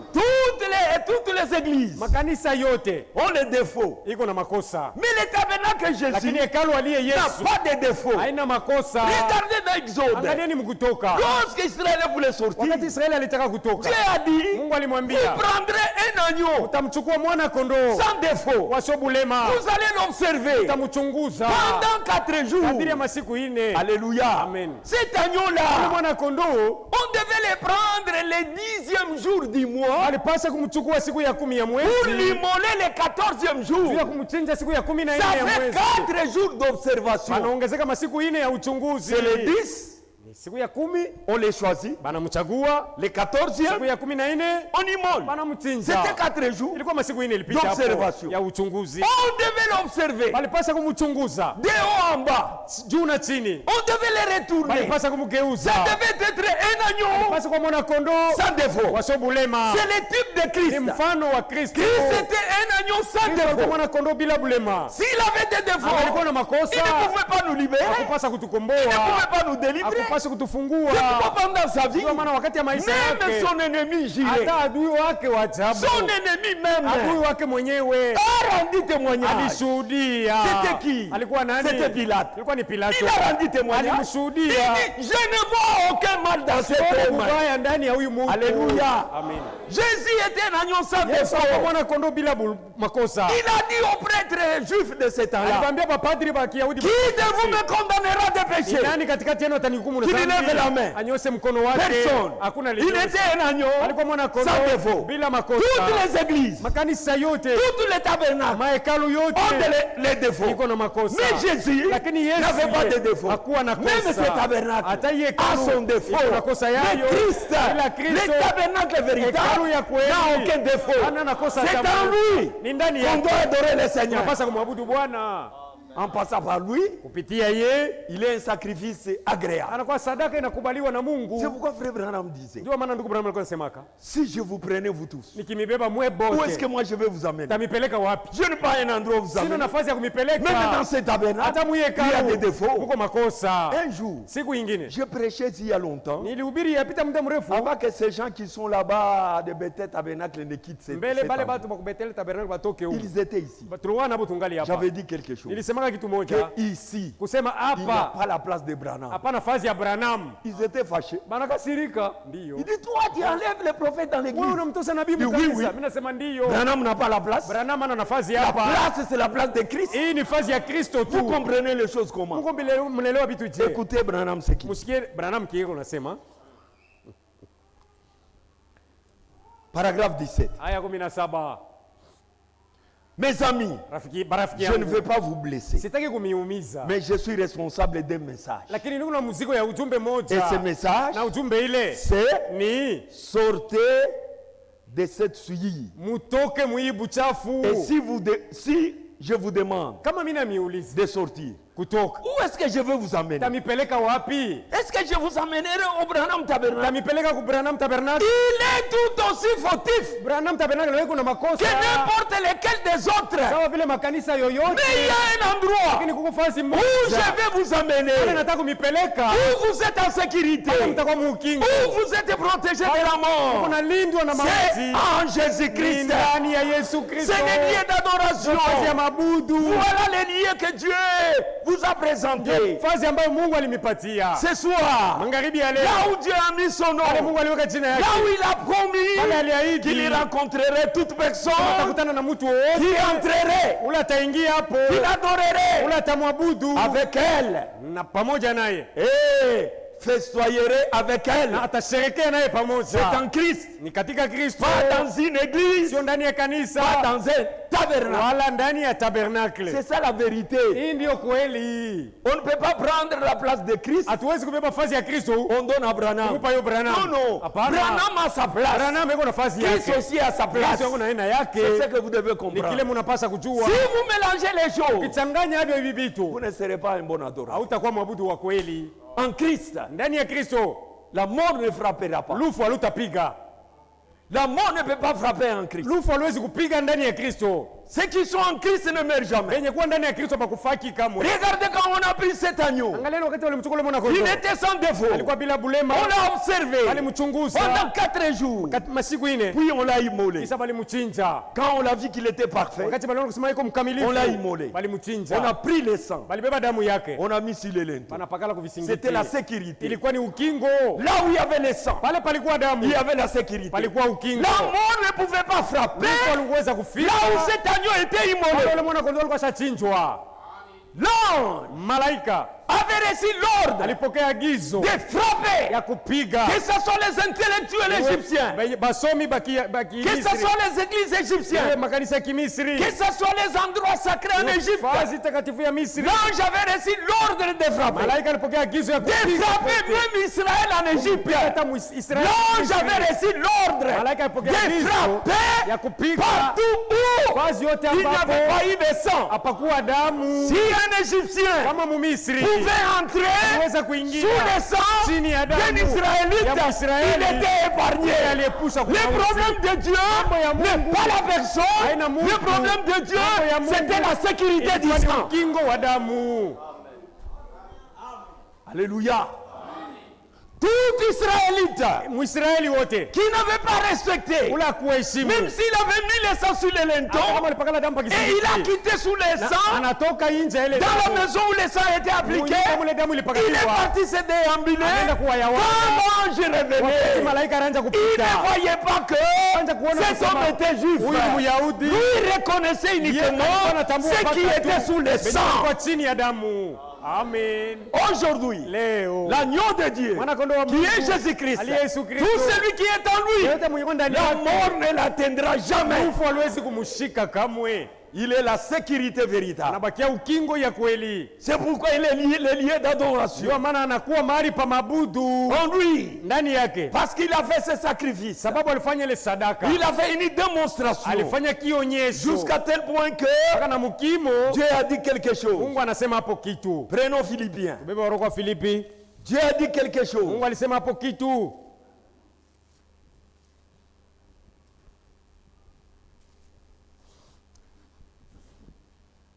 Toutes les églises Makanisa yote ont les défauts. iko na makosa, Mais le tabernacle Jésus lakini hekalu aliye n'a Yesu pas de défauts. haina makosa. Regardez dans Exode. Angalieni mkutoka, Lorsque Israël voulait sortir, wakati Israeli alitaka kutoka, Dieu a dit, Mungu vous alimwambia prendrez un agneau utamchukua mwana kondoo sans défaut. wasiobulema, Vous allez l'observer utamchunguza pendant 4 jours. kadiri ya masiku ine. Alléluia. Amen. Cet Yule agneau-là, mwana kondoo on devait le prendre le 10e jour du mois alipasha kumchukua siku ya 10 ya pour mwezi, l'immoler le 14e juu ya jour. kumchinja siku ya 14 Ça ya fait mwezi. 4 jours d'observation. Anaongezeka masiku ine ya uchunguzi. C'est le 10, Ni siku ya 10 on les choisit. banamchagua, Le siku 14e, ya 14 on immole. banamchinja. C'était 4 jours. Ilikuwa masiku ine ilipita hapo D'observation. ya uchunguzi. On devait l'observer Walipasha kumchunguza de haut en bas. juu na chini, On devait le retourner. walipasha kumgeuza. Ça devait être un agneau Walipasha kwa mwana kondoo sans défaut. wasiobulema. C'est le type de Ni Christ. mfano wa Kristo. Christ était un agneau sans Kristo alikuwa défaut. mwana kondoo bila bulema. S'il avait des défauts, Alikuwa na il ne makosa, pouvait pas nous libérer. hakupasa Il ne kutukomboa, pouvait pas nous délivrer. hakupasa apaswe kutufungua. C'est pourquoi pendant sa vie, Ndio maana wakati ya maisha même yake son ennemi juré, hata adui wake wa ajabu, son ennemi même, adui wake mwenyewe a rendu témoignage. alishuhudia. C'était qui? Alikuwa nani? C'était Pilate. Alikuwa ni Pilato. Il a rendu témoignage. Il Alimshuhudia. dit, je ne vois aucun mal dans cet homme. Mbaya ndani ya huyu mtu. Alléluia. Amen. Jésus était un agneau sans Yesu défaut. akamwona kondoo bila makosa. Il a dit aux prêtres juifs de ce temps-là, Aliwaambia mapadri wa Kiyahudi, qui de vous me condamnera de péché? ni nani katikati yenu atanihukumu na Qui dhambi? lève la main? Anyoshe mkono wake. Personne. Hakuna Il lolote. était un agneau Alikuwa mwana kondoo sans défaut. bila makosa. Toutes les églises, Makanisa yote, tous les tabernacles mahekalu yote ont les défauts. iko na makosa. Mais Jésus Lakini Yesu n'avait pas de défaut. hakuwa na Même kosa. ce tabernacle Hata hii a hekalu son défaut. iko na kosa yayo. Mais Christ, Ila le Kristo, tabernacle véritable, hekalu ya kweli, n'a aucun défaut. hana na kosa C'est hata en moja. lui Ni ndani qu'on yake doit adorer le Seigneur. tunapaswa kumwabudu Bwana. En passant par lui, Kupitia ye il est un sacrifice agréable. anakuwa sadaka inakubaliwa na C'est Mungu. pourquoi Frère Branham disait, Ndio maana ndugu Branham alikuwa anasemaka, si je vous prenais vous tous, nikimibeba mwe où est-ce que bote moi je vais vous amener? tamipeleka wapi? Je n'ai pas un endroit où vous Sina amener. nafasi ya Même kumipeleka. dans ce tabernacle, Hata mwi il y a hekalu des défauts. kuko makosa. Un jour, Siku ingine je prêchais il y a longtemps, nilihubiri yapita muda mrefu avant que ces gens qui sont là-bas à de Bethel Tabernacle ne quittent cet mbele bale endroit. batu bakubetele tabernacle batoke huko. Ils étaient ici. Tulikuwa nabo tungali hapa. J'avais dit quelque chose. Nilisemaka kitu moja Que ici, kusema il n'y a hapa pas la place de Branham. hapana nafasi ya Branham. Ils étaient fâchés. Banakasirika. Ndio. Il dit, toi, tu enlèves les prophètes dans l'église. Wewe unamtosa nabii Oui, mkanisa. oui. Mimi nasema ndio. Branham n'a pas la place. Branham ana nafasi La hapa. place, c'est la place de Christ. Hii ni nafasi ya Kristo tu. Vous comprenez les choses comment? Mungu mnaelewa vitu je? Écoutez Branham ce qu'il dit. Msikie Branham kiego unasema. Paragraphe 17. Aya 17. Mes amis, Barafiki je ne yangu. veux pas vous blesser, Sitaki kumiumiza. mais je suis responsable d'un message. Lakini niko na mzigo ya ujumbe Et moja. ce message, Na ujumbe ile c'est ni sortez de cette souillie. mutoke muibu chafu. Et si je vous demande Kama mimi namiuliza de sortir, kutoka. où est-ce que je veux vous amener? Tamipeleka wapi? Est-ce que je vous amènerai au Branham Tabernacle? Tamipeleka ku Branham Tabernacle. Il est tout aussi fautif Branham Tabernacle wewe kuna makosa. que n'importe lequel des autres. Sawa vile makanisa yoyote. Mais il y a un endroit Lakini kuko fasi où moja. je vais vous amener, Pale nataka kumipeleka. où vous êtes en sécurité, Pale mtakuwa mukingo. où vous êtes protégé de la mort. Unalindwa na C'est mauti. en Ni Jésus-Christ. ndani ya Yesu C'est Kristo. les lieux d'adoration. Fasi ya mabudu. Voilà les lieux que Dieu vous a présentés. Fasi ambayo Mungu alimipatia. Ce soir, Magharibi ya leo. là où Dieu a mis son nom, Pale là Mungu aliweka jina où yake. il a Pale promis aliahidi. qu'il rencontrerait toute personne Atakutana na mtu qui wowote. entrerait, Ule ataingia hapo. qu'il adorerait Ule atamwabudu avec elle na pamoja naye. et festoyerait avec elle. Na atasherekea naye C'est pamoja. en Christ, Ni katika Kristo. pas dans une église, Sio ndani ya pas kanisa. dans un tabernacle. Wala ndani ya tabernacle. C'est ça la vérité. Hii ndio kweli. On ne peut pas prendre la place de Christ, Hatuwezi kubeba fasi ya Kristo. on donne à Branham. Kupa hiyo Branham. Non, non. Hapana. Branham a sa place. Branham yuko nafasi Christ yake. aussi a sa place. Kristo yuko na aina C'est ce yake. que vous devez Ni comprendre. kile mnapasa Si kujua. vous mélangez les choses, Ukichanganya hivyo hivi vitu, vous ne serez pas un bon adorateur. hautakuwa mwabudu wa kweli. En Christ, Ndani ya Kristo, la mort ne frappera pas. lufu halutapiga. La mort ne peut pas frapper en Christ. Lufu haliwezi kupiga ndani ya Kristo. Ceux qui sont en Christ ne meurent jamais. Wenye kuwa ndani ya Kristo pakufaki kamwe. Regardez quand on a pris cet agneau. Angalieni wakati walimchukua yule mwana Il kondoo. était sans défaut. Alikuwa bila bulema. On l'a observé Walimchunguza pendant 4 jours. masiku ine. Puis on l'a immolé. Kisha walimchinja. Quand on l'a vu qu'il était parfait, Wakati waliona kusema yuko mkamilifu. on l'a immolé. Walimchinja. On a pris le sang. Walibeba damu yake. On a mis sur les linteaux. Wanapakala kuvisingiti. C'était la sécurité. Ilikuwa ni ukingo. Là où il y avait le sang, Pale palikuwa damu. il y avait la sécurité. Palikuwa ukingo. La mort ne pouvait pas frapper. Lufu aliweza kufika. Là où cet agneau était immolé, Pale yule mwana kondoo alikuwa shachinjwa. l'ange Malaika avait reçu l'ordre alipokea agizo de frapper. ya kupiga. Que ce soit les intellectuels égyptiens, Basomi que ce soit les églises égyptiennes, makanisa ya Kimisri. que ce soit les endroits sacrés en Égypte, Fasi takatifu ya Misri. l'ange avait reçu l'ordre de frapper. Malaika alipokea agizo ya De kupiga. frapper même Israël en Égypte. Hata Israeli. L'ange avait reçu l'ordre Malaika de alipokea agizo frapper ya kupiga. partout où Fasi yote il n'avait ambapo pas eu de sang. hapakuwa damu. Si un Égyptien Kama Mumisri pouvait entrer aliweza kuingia sous le sang chini ya damu d'un Israélite, ya Mwisraeli, il était épargné. aliyepusha Le kumauti. problème de Dieu ya Mungu n'est pas la personne. haina Mungu. Le problème de Dieu, Mambo ya Mungu c'était la sécurité du ilikuwa ni sang. ukingo wa damu. Alléluia. Tout Israélite Mwisraeli wote qui n'avait pas respecté, ula kuheshimu, même s'il avait mis le sang sur le hata linteau, kama alipakala damu pa et il a kisingiti, quitté sous le sang, anatoka nje ya ile dans la damu, maison où le sang était appliqué, mule damu il est ilipakaliwa, parti se déambuler. anaenda kuwayawana. Quand l'ange Wakati revenait, malaika anaanza il kupita, ne voyait pas que anaanza kuona cet homme kusema, était juif. huyu ni Myahudi, Lui, il reconnaissait uniquement anatambua ce qui mpaka était tu sous le venye sang. kwa chini ya damu. Amen. Aujourd'hui, Leo l'agneau de Dieu, Mwana-kondoo wa qui Mungu, est Jésus-Christ, aliye Yesu Kristo, tout celui qui est en lui, yeyote mwenye ndani la yake, mort ne l'atteindra jamais. mfu haliwezi kumshika kamwe. Il est la sécurité véritable. Anabakia ukingo ya kweli. C'est pourquoi il est lié, le lieu d'adoration Ndio maana anakuwa mahali pa mabudu en lui. ndani yake, Parce qu'il a fait ce sacrifice. sababu alifanya ile sadaka, Il a fait une démonstration. alifanya kionyesho Jusqu'à tel point que mpaka na mkimo Dieu a dit quelque chose. Mungu anasema hapo kitu. Prenons Philippiens. Bebe waroko wa Filipi, Dieu a dit quelque chose. Mungu alisema hapo kitu.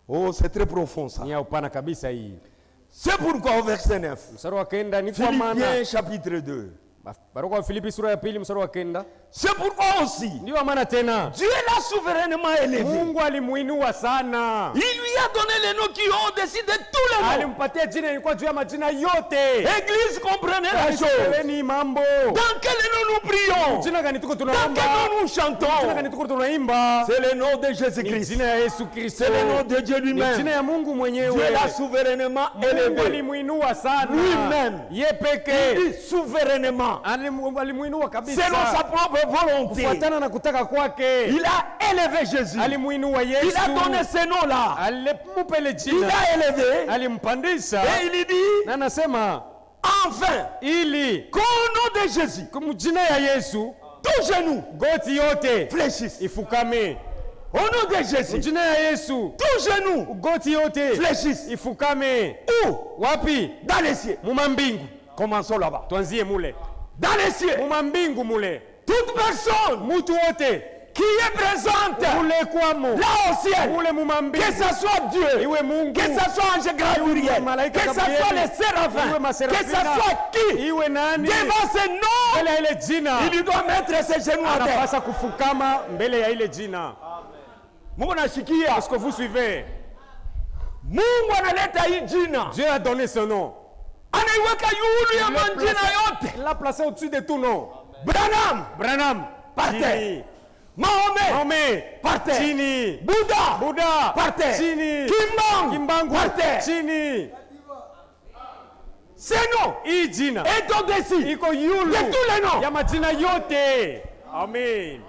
Oh, c'est très profond ça. Ni ya upana kabisa hii. C'est pourquoi au verset 9, Mstari wa kenda ni kwa maana, Philippiens chapitre 2. baraka wa Filipi sura ya pili mstari wa kenda, C'est pourquoi aussi, ndio maana tena Dieu l'a souverainement élevé. Mungu alimuinua sana, Il lui a donné les noms qui ont au-dessus de tous les noms. alimpatia jina ilikuwa juu ya majina yote. Église, comprenez la chose. Eleweni mambo. Dans quel nom nous prions? Jina gani tuko Dans tunaomba? quel nom nous Jina chantons? gani tuko tunaimba? C'est le nom de Ni Jésus-Christ. jina ya Yesu Kristo. C'est le nom de Dieu Ni jina lui-même. ya Mungu Dieu mwenyewe. l'a souverainement Mungu élevé. alimuinua sana. Lui-même. Ye Il peke dit souverainement. alimuinua kabisa. Selon sa propre volonté. Kufuatana na kutaka kwake. Il a élevé Jésus. Alimuinua Yesu. Il a donné ce nom-là. Alimupa ile Il jina. a élevé. Alimpandisha. Et il dit, Na anasema enfin, ili qu'au nom de Jésus, kumjina ya Yesu tout genou goti yote fléchisse. ifukame. Au nom de Jésus, Jina ya Yesu tout genou goti yote fléchisse. ifukame. Où? Wapi? Dans les cieux. Mumambingu. Commençons là-bas. Tuanzie mule. Dans les cieux. Mumambingu mule. Toute personne Mutu wote qui est présente mule kwamo. là au ciel, Mule mumambingu. que ce soit Dieu, Iwe Mungu. que ce soit Ange Gabriel, Malaika que ce Gabrieli. soit les Iwe séraphins, maserafina. que ce soit qui, Iwe nani? devant ce nom, Mbele ya ile jina. il doit mettre ses genoux à terre. Anapasa kufukama mbele ya ile jina. Mungu anashikia. Est-ce que vous suivez? Mungu analeta hii jina. Dieu a donné ce nom. Anaiweka yulu ya majina yote. Il l'a placé au-dessus de tout nom. Branham, Branham. par Chini. terre. Mahomet, Mahomet. par terre. Chini. Bouddha, Buddha. par terre. Chini. Kimbangu, par terre. Chini. Ce nom Hii jina est au-dessus iko yulu de tous les noms. ya majina yote. Amen.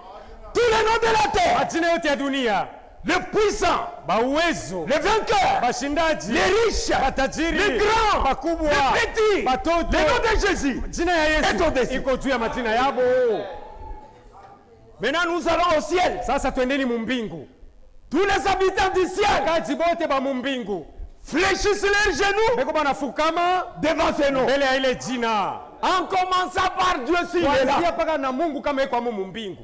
Tous les noms de la terre. Majina yote ya dunia. Les puissants, Bauwezo. les vainqueurs, Bashindaji. les riches, Matajiri. les grands, Bakubwa. les petits. Batoto. Le nom de Jésus. Jina ya Yesu Est au-dessus. iko juu ya majina yabo. Maintenant, nous allons au ciel. Sasa twendeni mumbingu. Tous les habitants du ciel Kaji bote ba mumbingu. fléchissent leurs genoux Beko banafukama devant ce nom. mbele ya ile jina. En commençant par Dieu s'il est là. Kuanzia paka na Mungu kama iko mumbingu.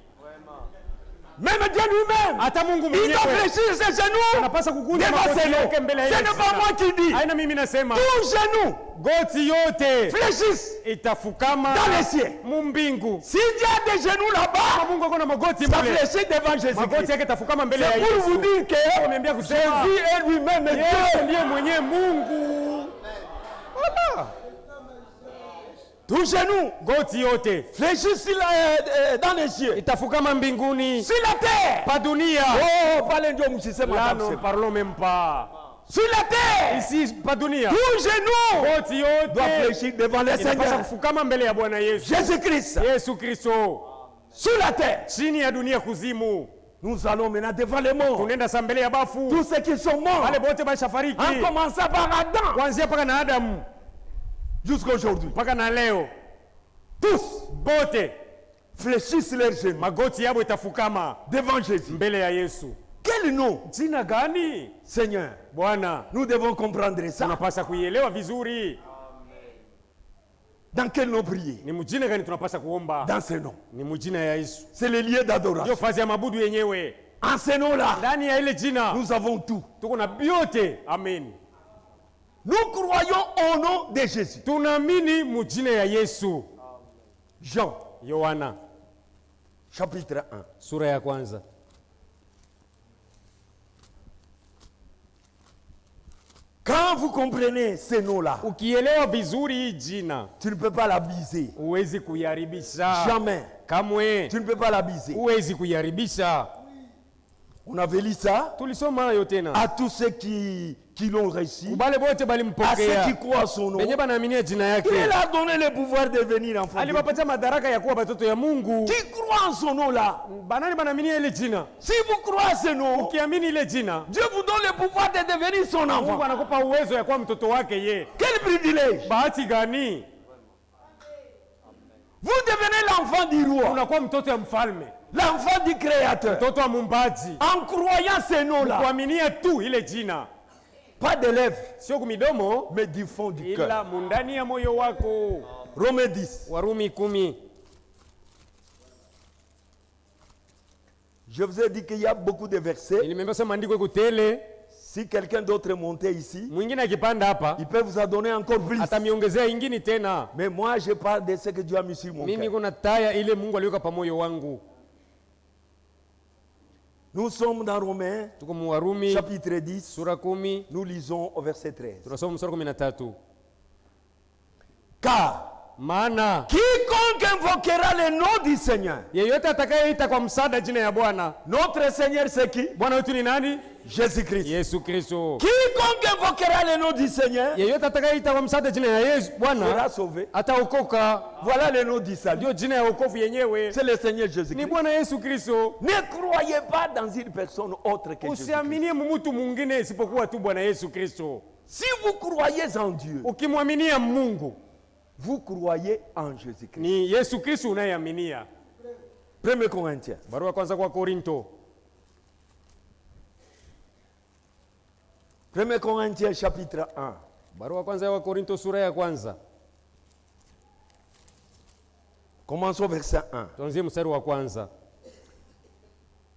Même Dieu lui-même, Hata Mungu il doit mwenyewe fléchir ses genoux anapasa kukunja devant ce magoti yake nom. mbele ya Ce ile n'est pas moi jina. qui dis. Haina mimi nasema. Tout genou Goti yote fléchissent itafukama dans les cieux. mumbingu. Si Dieu a des genoux là-bas, Mungu ako na magoti ça mule. fléchit devant Magoti Jésus-Christ. yake itafukama mbele ya C'est pour vous Yesu. dire que Niambia kusema Jésus est lui-même Yesu Dieu. ndiye mwenye Mungu. Voilà. Tout genou Goti yote fléchissent dans les cieux. itafukama mbinguni, Sur la terre. pa dunia. Oh, parlez Dieu, monsieur, Là, ne parlons même pas. sur la terre. Ici, pa dunia. Tout genou Goti yote doit fléchir devant le inapaswa Seigneur. kufukama mbele ya Bwana Yesu. Jésus-Christ. Yesu Kristo. Sur la terre. Chini ya dunia kuzimu. Nous allons maintenant devant les morts. Tunaenda sa mbele ya bafu. Tous ceux qui sont morts. Wale bote bashafariki. En commençant par Adam Kuanzia paka na Adamu jusqu'à aujourd'hui. paka na leo. Tous Bote fléchissent leurs genoux magoti yabo itafukama devant Jésus. mbele ya Yesu. Quel nom, Jina gani? Seigneur? Bwana, Nous devons comprendre ça. tunapasa kuielewa vizuri. Dans quel nom prier? Ni mjina gani tunapasa kuomba? Dans ce nom. Ni mjina ya Yesu. C'est le lieu Ndio d'adoration. fazi ya mabudu yenyewe. En ce nom-là, Ndani ya ile jina nous avons tout. tuko na biote. Amen. Nous croyons au nom de Jésus. Tunaamini mujina ya Yesu. Jean, Yohana chapitre 1. sura ya kwanza. Quand vous comprenez ces noms-là, Ukielewa vizuri hii jina, tu ne peux pas l'abuser. huwezi kuiharibisha. Jamais. Kamwe Tu ne peux pas l'abuser. huwezi kuiharibisha. On avait lu ça Tulisoma hayo tena. à tous ceux qui l'ont reçu, Bale bote à ceux balimpokea. qui croient à son nom. Benye banaaminia jina Il yake. a donné le pouvoir de devenir enfant de Dieu. Aliwapatia madaraka ya kuwa batoto ya Mungu. Qui croit en son nom là? Banani banaaminia ile jina. Si vous croyez à ce nom, Ukiamini ile jina, Dieu vous donne le pouvoir de devenir son Mungu enfant. anakupa uwezo ya kuwa mtoto wake ye. Quel privilège! Bahati gani? Vous devenez l'enfant du roi, Unakuwa mtoto ya mfalme, l'enfant du créateur. mtoto wa mumbaji. En croyant ce nom là, Kuaminia tu ile jina, pas de lèvres, sio kumidomo, mais du fond du cœur. ila mundani ya moyo wako. Romains 10. Warumi 10. Je vous ai dit qu'il y a beaucoup de versets. Nilimwambia sema andiko iko tele. Si quelqu'un d'autre est monté ici, Mwingine akipanda hapa il peut vous en donner encore plus. atamiongezea ingine tena. Mais moi, je parle de ce que Dieu a mis sur mon Mimi cœur. kuna taya ile Mungu aliweka pa moyo wangu. Nous sommes dans Romains, Tuko mu Warumi chapitre 10. sura 10, Nous lisons au verset 13. tunasoma mstari 13. Car Maana quiconque invoquera le nom du Seigneur, yeyote atakayeita kwa msaada jina ya Bwana. notre Seigneur c'est qui? Bwana wetu ni nani? Jésus-Christ. Yesu Kristo. Quiconque invoquera le nom du Seigneur Yeyote atakayeita kwa msaada jina ya Yesu sera Bwana sauvé. ataokoka. Voilà le nom du salut. Ndio jina ya wokovu yenyewe. C'est le Seigneur Ni Jésus-Christ. Bwana Yesu Kristo. Ne croyez pas dans une personne autre que Jésus-Christ. Usiaminie mtu mwingine isipokuwa tu Bwana Yesu Kristo. Si vous croyez en Dieu, Ukimwaminia Mungu, vous croyez en Jésus-Christ. ni Yesu Kristo unayeaminia. 1 Corinthiens. Barua kwanza kwa Korinto. 1 Corinthiens chapitre 1. Barua kwanza ya Korinto sura ya kwanza. Commençons verset 1. Tuanzie mstari wa kwanza.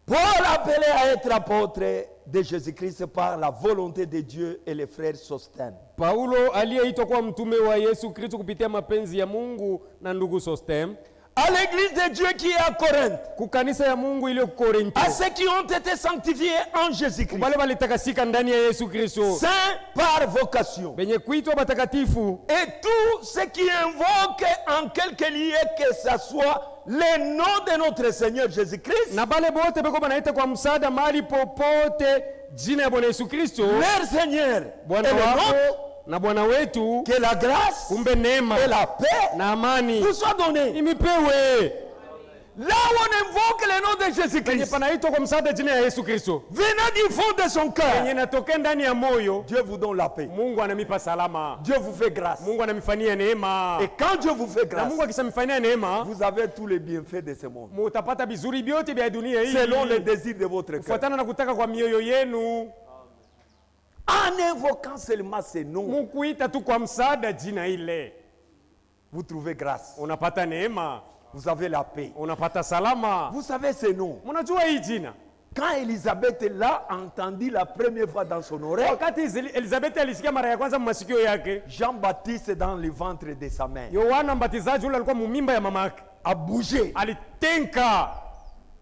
Paul appelé à être apôtre de Jésus-Christ par la volonté de Dieu et les frères Sostène. Paulo aliyeitwa kuwa mtume wa Yesu Kristo kupitia mapenzi ya Mungu na ndugu Sostem, À l'église de Dieu qui est à Corinthe, kukanisa ya Mungu iliyo Korinto, à ceux qui ont été sanctifiés en Jésus-Christ, wale walitakasika ndani ya Yesu Kristo, saints par vocation, benye kuitwa batakatifu, et tous ceux qui invoquent en quelque lieu que ce soit le nom de notre Seigneur Jésus-Christ, na bale bote beko banaita kwa msaada mahali popote jina ya Bwana Yesu Kristo, leur Seigneur et Bwana le nôtre, wako na Bwana wetu, que la grâce kumbe neema et la paix na amani vous soient données. imipewe. Là où on invoque le nom de Penye Jésus-Christ, panaitwa kwa msaada jina ya Yesu Kristo, venant du fond de son penye cœur, natokea ndani ya moyo, Dieu vous donne la paix. Mungu anamipa salama, Dieu vous fait grâce. Mungu anamifanyia neema. Et quand Dieu vous fait Na grâce, Mungu akishamifanyia neema, vous avez tous les bienfaits de ce monde. mutapata vizuri vyote vya dunia hii Selon les désirs de votre cœur. kufuatana na kutaka kwa mioyo yenu, En invoquant seulement ces noms, mukuita tu kwa msaada jina ile, vous trouvez grâce. unapata neema, Vous avez la paix. unapata salama. Vous savez ces noms. Mnajua hii jina, Quand Élisabeth l'a entendu la première fois dans son oreille, wakati Elizabeth alisikia mara ya kwanza masikio yake, Jean-Baptiste dans le ventre de sa mère Yohana Mbatizaji ule alikuwa mumimba ya mama yake, a bougé. alitenka,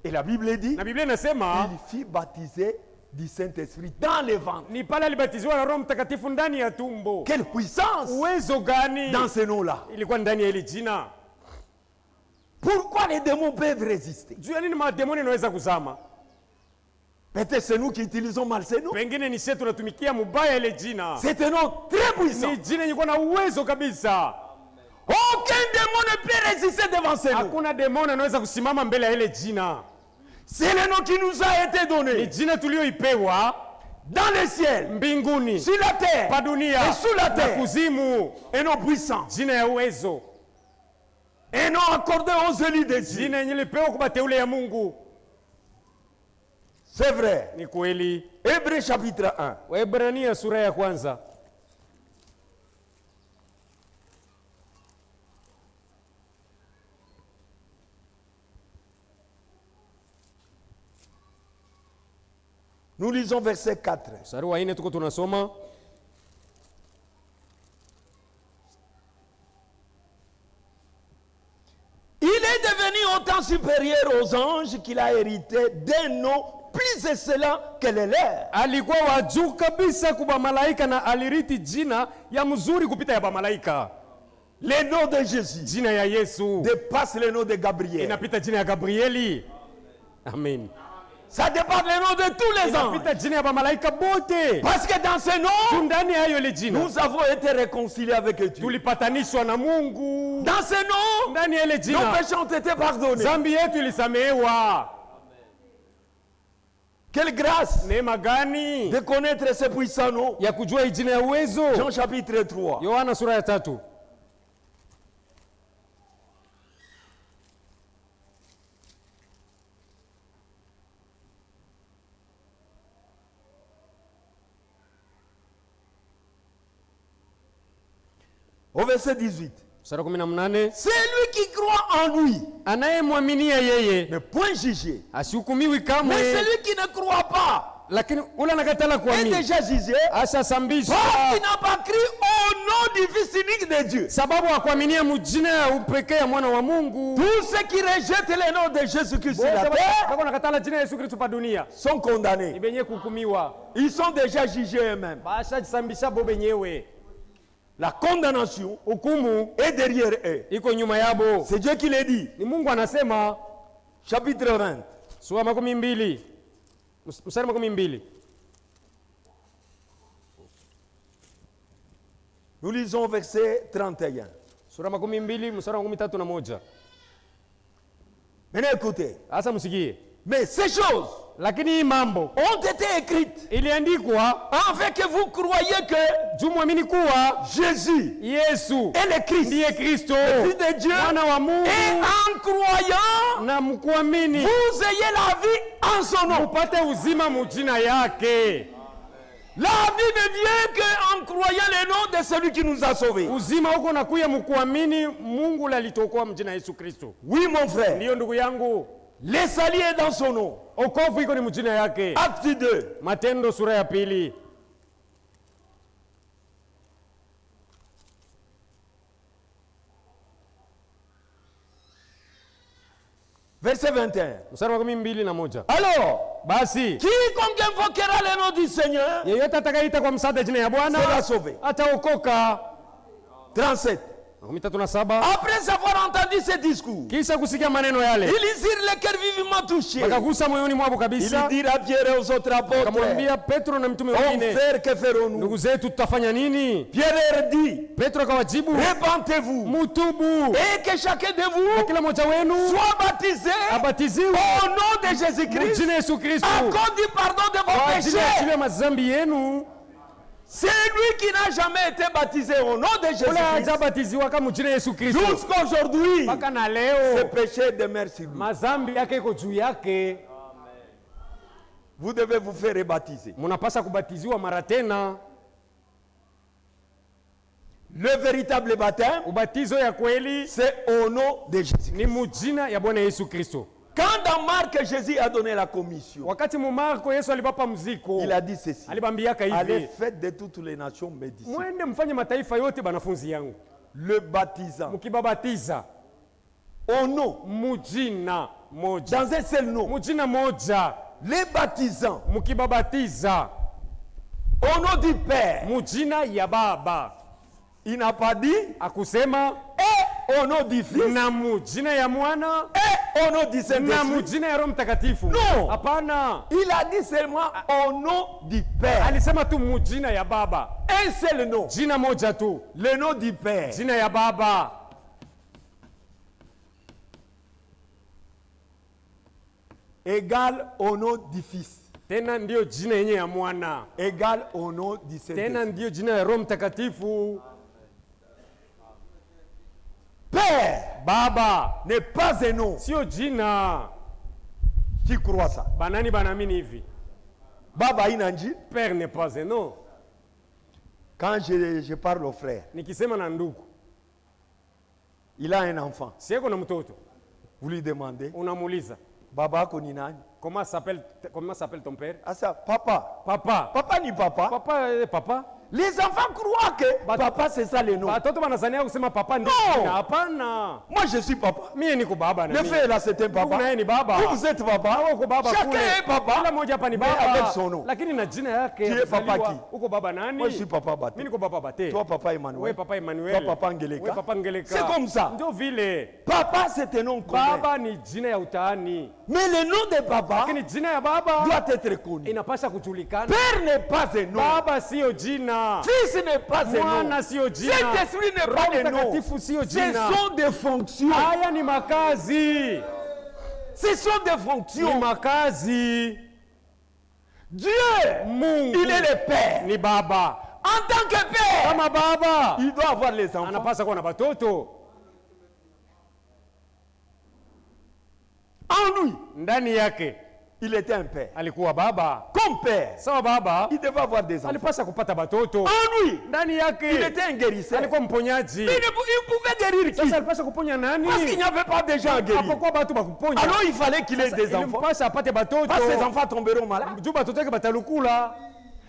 Et la Bible dit, na Biblia inasema il fut baptisé du Saint-Esprit dans le ventre. ni pale alibatiziwa na Roho Mtakatifu ndani ya tumbo. Quelle puissance Uwezo gani dans ce nom-là. ilikuwa ndani ya hili jina? Pourquoi les démons peuvent résister? Juu ya nini mademoni inaweza kuzama? Peut-être c'est nous qui utilisons mal ces noms. Pengine ni sisi tunatumikia mubaya ile jina. C'est un nom très puissant. Ni jina yenye kuwa na uwezo kabisa. Aucun démon ne peut résister devant ces noms. Hakuna demoni anaweza kusimama mbele ya ile jina. C'est le nom qui nous a été Ni donné jina tulioipewa dans le ciel, mbinguni, sur la terre, pa dunia et sous la na terre. kuzimu. Un nom puissant. Jina ya uwezo, Un nom accordé aux élus de Dieu. jina yenye lipewa kwa bateule ya Mungu. C'est vrai. Ni kweli. Hébreux chapitre 1. Waebrania sura ya kwanza. Nous lisons verset 4. Mstari wa 4 tuko tunasoma. étant supérieur aux anges, qu'il a hérité d'un nom plus excellent que les leurs. Alikuwa wa juu kabisa kwa malaika na aliriti jina ya mzuri kupita ya malaika. Le nom de Jésus Jina ya Yesu dépasse le nom de Gabriel. inapita jina ya Gabrieli. Amen. Ça dépasse le nom de tous les anges. Inapita jina ya malaika bote. Parce que dans ce nom, Ndani ya ile jina nous avons été réconciliés avec Dieu. tulipatanishwa na Mungu. Dans ce nom, Ndani ya ile nos jina péchés ont été pardonnés. zambi yetu ilisamehewa. Quelle grâce Neema gani de connaître ce puissant nom. ya kujua hii jina ya uwezo. Jean chapitre 3. Yohana sura ya 3. Au verset 18. Sura 18. C'est lui qui croit en lui, Anayemwaminia yeye ne point jugé. asihukumiwi Mais kamwe, celui qui ne croit pas lakini ule anakatala est kuamini déjà jugé ashasambishwa parce qu'il n'a pas cru au nom du Fils unique de Dieu. sababu hakuaminia mjina ya upekee ya mwana wa Mungu. Tous ceux qui rejettent le nom de Jésus-Christ sur la terre Bako nakatala jina ya Yesu Kristo pa dunia sont condamnés. ibenye kuhukumiwa, Ils sont déjà jugés eux-mêmes. bashajisambisha bo benyewe. La condamnation Hukumu est derrière eux. iko nyuma yabo. C'est Dieu qui l'a dit. Ni Mungu anasema, Chapitre 20. sura 12 mstari 12. Nous lisons verset 31. Sura 12 mstari 31. Maintenant écoutez. Asa msikie. Mais ces choses Lakini hii mambo ont été écrites iliandikwa afin que vous croyiez que juu mwamini kuwa Jésus Yesu est le Christ, ndiye Kristo le Fils de Dieu, mwana wa Mungu, et en croyant, na mkuamini vous ayez la vie en son nom. mupate uzima mujina yake. La vie ne vient qu'en croyant le nom de celui qui nous a sauvés. Uzima huko nakuya mkuamini Mungu alitokoa mjina Yesu Kristo. Oui, mon frère. Ndiyo ndugu yangu, Le salut est dans son nom. okovu iko ni mjina yake. Acte 2. Matendo sura ya 2. Verset 21. Mstari wa 12. Alors, Basi quiconque invoquera le nom du Seigneur yeyote atakayeita kwa msaada jina ya Bwana sera sauvé. ataokoka. 37. 37. Après avoir entendu ce discours, Kisha kusikia maneno yale ils eurent le cœur vivement touché. wakagusa moyoni mwabo Ils kabisa, dirent à Pierre et aux autres apôtres, akamwambia Petro na mtume oh wengine, frère, que ferons-nous? ndugu zetu tutafanya nini? Pierre leur dit, Petro akawajibu, répentez-vous mutubu et que chacun de na vous kila mmoja wenu soit baptisé abatiziwe au nom de Jésus-Christ mjina Yesu Kristo à cause du pardon de vos kwa ajili ya péchés. ajili ya mazambi yenu. C'est lui qui n'a jamais été baptisé au nom de Ule Jésus-Christ. hajabatiziwa kama mjina Yesu Kristo Jusqu'aujourd'hui, mpaka na ses leo péchés demeurent sur lui. mazambi yake iko juu yake. Vous devez vous faire rebaptiser. Munapasa kubatiziwa mara tena. Le véritable baptême, Ubatizo ya kweli c'est au nom de Jésus. ni mujina ya Bwana Yesu Kristo. Quand dans Marc, Jésus a donné la commission, Wakati mu Marko Yesu alipapa mziko, il a dit ceci. alibambiaka Allez, hivi, faites de toutes les nations mes disciples. mwende mfanye mataifa yote banafunzi yangu, Le baptisant mukibabatiza au nom, mujina moja, dans un seul nom. mujina moja, Les baptisants mukibabatiza au nom du Père. mujina ya Baba. Il n'a pas dit Akusema et au nom du Fils na mujina ya Mwana et au nom du na Saint-Esprit. mujina ya Roho Mtakatifu. No. Hapana, Il a dit seulement au nom du Père. alisema tu mujina ya Baba, Un seul nom. jina moja tu, Le nom du Père. jina ya Baba. Égal au nom du Fils. Tena ndiyo jina yenye ya Mwana, Égal au nom du tena Saint-Esprit. ndiyo jina ya Roho Mtakatifu. Père Baba n'est pas un nom. sio jina. Qui croit ça? Banani banaamini hivi, Baba inanji. Père n'est pas un nom. Quand je parle au frère, Nikisema na ndugu, il a un enfant. sieko na mtoto, Vous lui demandez, unamuuliza Baba ako ni nani? comment s'appelle ton père? Ah ça, papa. Papa. Papa ni papa. Papa, papa. Les enfants croient que papa c'est ça le nom. Watoto wanazania kusema papa ndio No. jina. Hapana. Moi je suis papa. Mimi niko baba na Le mimi. frère là c'est un papa. Naye ni baba. Vous êtes papa. Uko baba Chacun kule. est papa. Kila mmoja hapa ni Mais avec baba. son nom. Lakini na jina yake. Tu ya es papa kuzaliwa. qui? Uko baba nani? Moi je suis papa Mimi Baté. niko baba Bate. Toi papa Emmanuel. Wewe papa Emmanuel. Toi papa Angeleka. Wewe papa Angeleka. C'est comme ça. Ndio vile. Papa c'est un nom commun. Baba ni jina ya utaani. Mais le nom de papa Lakini jina ya baba doit être connu. inapasha kujulikana. Père n'est pas un nom. Baba sio jina. Fils n'est pas un nom. Mwana sio jina. Saint-Esprit n'est pas Roho un nom. Mtakatifu sio Ce jina. sont des fonctions. Haya ni makazi. Ce sont des Ni fonctions. makazi. Dieu, Mungu il est le Père. ni baba. En tant que Père, Kama baba il doit avoir les enfants. anapasa kuwa na watoto. En lui, Ndani yake il était un Père. alikuwa baba. Comme Père, Sawa baba il devait avoir des enfants. alipasa kupata watoto. En lui, Ndani il yake était un guérisseur. alikuwa mponyaji. Il pouvait guérir qui? Sasa alipasa kuponya nani? Parce qu'il n'y avait pas de gens à guérir. Hapakuwa batu bakuponya. Alors il fallait qu'il ait des enfants. Ilimpasa apate watoto. Parce que ses enfants tomberont malades. Juu batoto yake batalukula.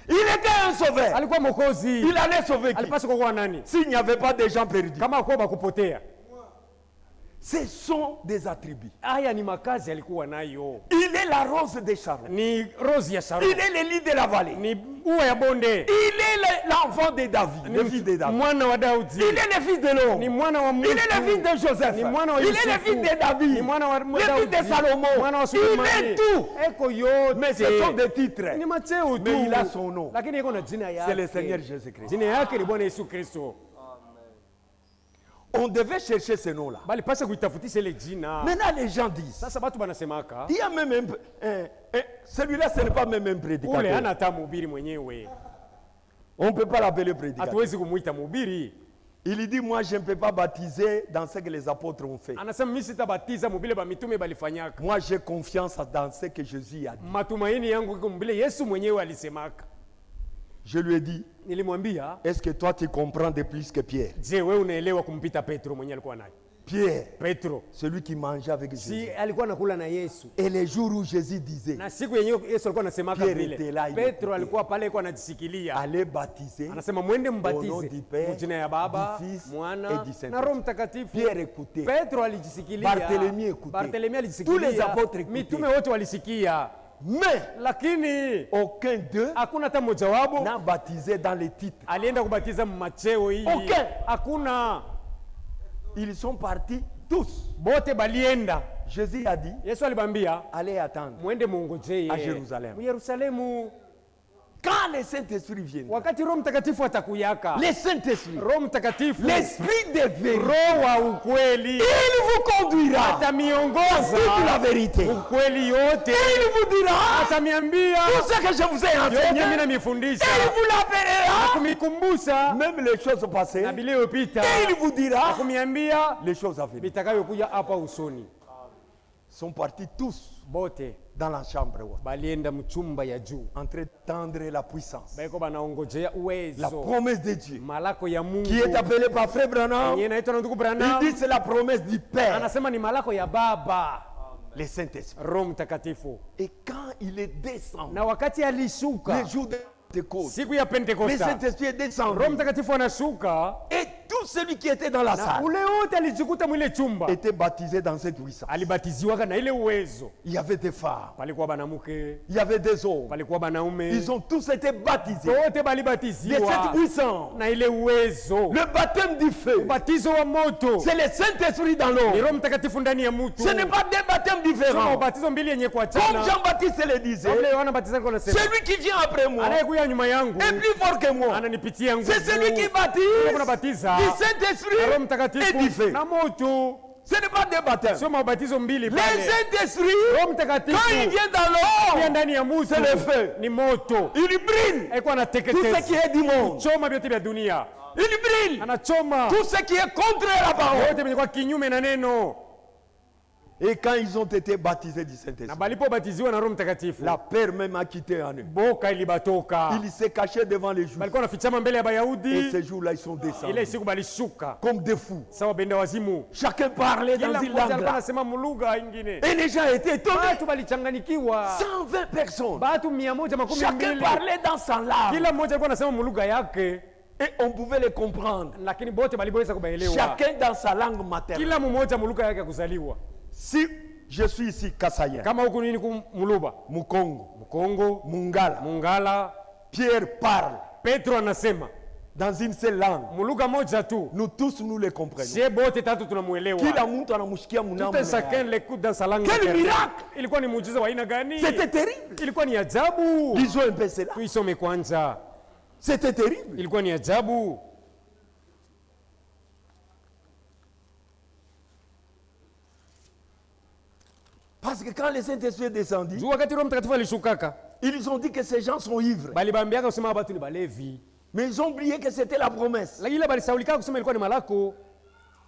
Il était un sauveur. Alikuwa mokozi. Il allait sauver qui? Alipasa kuwa nani? S'il n'y avait pas de gens perdus. Kama hakuwa bakupotea. Ce sont des attributs. Haya ni makazi alikuwa nayo. Il est la rose des Sharon. Ni Rose ya Sharon. Il est le lit de la vallée. Ni ua ya bonde. Il est l'enfant de David, le fils de David. Mwana wa Daudi. Il est le fils de l'homme. Ni mwana wa Mungu. Il est le fils de Joseph. Ni mwana wa Il est Yusufu. le fils de David. Ni mwana wa Le fils de Daudi. Salomon. Mwana wa Il Sulemani. est tout. Eko yote. Mais ce sont des titres. Ni macheo tu. Mais il a son nom. Lakini iko na jina yake. C'est le Seigneur Jésus-Christ. Jina yake ni Bwana Yesu Kristo. On devait chercher ce nom-là. Bali pasa kuitafutisha ile jina. Maintenant, les gens disent, Sasa watu wanasemaka il y a même celui-là, ce n'est pas même un ule prédicateur. hana hata mhubiri mwenyewe. On ne peut pas l'appeler prédicateur. Hatuwezi kumuita mhubiri. Il dit, moi, je ne peux pas baptiser dans ce que les apôtres ont fait. Anasema mimi sitabatiza mubile ba mitume balifanyaka. Moi, j'ai confiance dans ce que Jésus a dit. Matumaini yangu iko mbele Yesu mwenyewe alisemaka. Je lui ai dit, Nilimwambia, est-ce que toi, tu comprends de plus que Pierre? je wewe unaelewa kumpita Petro mwenyewe alikuwa naye? Pierre, Petro celui qui mangeait avec Jésus. si alikuwa anakula na Yesu. Et les jours où Jésus disait, Na siku yenyewe Yesu alikuwa anasemaka Pierre vile. était là, il Petro écoutait. alikuwa pale alikuwa anajisikilia. allez baptiser. Anasema mwende Au nom mbatize du Père, kwa jina ya Baba, du Fils et Mwana du na Saint-Esprit. Roho Mtakatifu. Pierre écoutait. Petro alijisikilia. Barthélemy écoutait. Barthélemy Tous alijisikilia. les apôtres écoutaient. Mitume wote walisikia. Mais Lakini aucun d'eux hakuna hata mmoja wao n'a baptisé dans les titres. alienda kubatiza macheo hii. Okay. Hakuna. Ils sont partis tous. Bote balienda. Jésus a dit, Yesu alibambia allez attendre. mwende muongojee A Yerusalemu. Yerusalemu. Quand le Saint-Esprit viendra, Wakati Roho Mtakatifu atakuyaka. le Saint-Esprit, Roho Mtakatifu, l'Esprit de vérité, Roho wa ukweli il vous conduira atamiongoza toute la vérité. ukweli yote. Il vous dira Atamiambia tout ce que je vous ai yote mimi enseigné. namifundisha. Il vous l'appellera, Kumikumbusha même les choses passées. na bila yopita. Et il vous dira Kumiambia les choses à venir. bitakayokuja hapa usoni. Ils sont partis tous Bote dans la chambre haute, balienda mchumba ya juu. en train d'attendre la puissance, Baiko banaongojea la uwezo. promesse de Dieu, Malako ya Mungu. qui est appelée par Frère Branham. Yeye naitwa na ndugu Il Branham. dit c'est la promesse du Père, Anasema ni malako ya Baba, le Saint-Esprit. Roho Mtakatifu. Et quand il est descendu, Na wakati alishuka le jour de Pentecôte, siku ya le Pentekoste, Saint-Esprit est descendu. Roho Mtakatifu anashuka Et tout celui qui était dans la na salle ule wote alijikuta mwile chumba était baptisé dans cette puissance. alibatiziwaka na ile uwezo. Il y avait des femmes, Palikuwa banamuke, il y avait des hommes. palikuwa banaume, Ils ont tous été baptisés wote de cette balibatiziwa puissance. na ile uwezo. Le baptême du feu, Ubatizo wa moto c'est le Saint-Esprit dans ni l'eau. Roho Mtakatifu ndani ya mtu. Ce n'est pas des baptêmes Sio différents. ubatizo mbili yenye Comme kuachana. Jean-Baptiste le disait, Kabla Yohana Batizaji alikuwa anasema, celui qui vient après moi anayekuja nyuma yangu est plus fort que moi. ananipitia nguvu. C'est celui qui Yeye baptise kunabatiza du na Saint-Esprit Roho et du Mtakatifu feu. na moto. Ce n'est pas des baptêmes. Sio mabatizo mbili Le pale. Saint-Esprit, Roho quand il Mtakatifu vient dans pia l'eau, ndani ya mtu c'est le feu. ni moto. Il brille Alikuwa tout ce anateketeza qui est du monde. choma vyote vya dunia, Il brille anachoma tout ce qui est contre la parole. yote vyenye kwa kinyume na neno. Et quand ils ont été baptisés du Na Saint-Esprit, balipobatiziwa na Roho Mtakatifu, la peur même a quitté en eux. boka ilibatoka. Ils s'est caché devant les Juifs. Balikuwa nafichama mbele ya Et Bayahudi, ces jours-là, ils sont ile descendus siku balishuka comme des fous. sawa benda wazimu. Chacun parlait dans Kila une mmoja langue. alikuwa Là. anasema mulugha ingine. Et les gens étaient étonnés. Watu balichanganyikiwa, 120 personnes. batu 112. Chacun parlait dans sa langue. Kila mmoja alikuwa anasema mulugha yake, Et on pouvait les comprendre. lakini bote baliweza kubaelewa. Chacun dans sa langue maternelle. Kila mmoja mulugha yake ya kuzaliwa. Si je suis ici, Kassayen, Kama huku nini Muluba, Mukongo, Mkongo, Mungala, Mungala, Pierre parle Petro anasema dans une seule langue. mulugha moja tu. Nous tous, nous les comprenons. Sie bote tatu tunamuelewa. Kila mtu anamushikia munamu. Tout chacun l'écoute dans sa langue. Quel maternelle. miracle! Ilikuwa ni muujiza wa aina gani? C'était terrible. Ilikuwa ni ajabu. Lisons un peu cela. Tuisome kwanza. C'était terrible. Ilikuwa ni ajabu. Parce que quand le Saint-Esprit est descendu, Juu wakati Roho Mtakatifu alishukaka, ils ont dit que ces gens sont ivres. balibambiaka kusema watu ni balevi. Mais ils ont oublié que c'était la promesse. Lakini ile balisaulika kusema ilikuwa ni malako.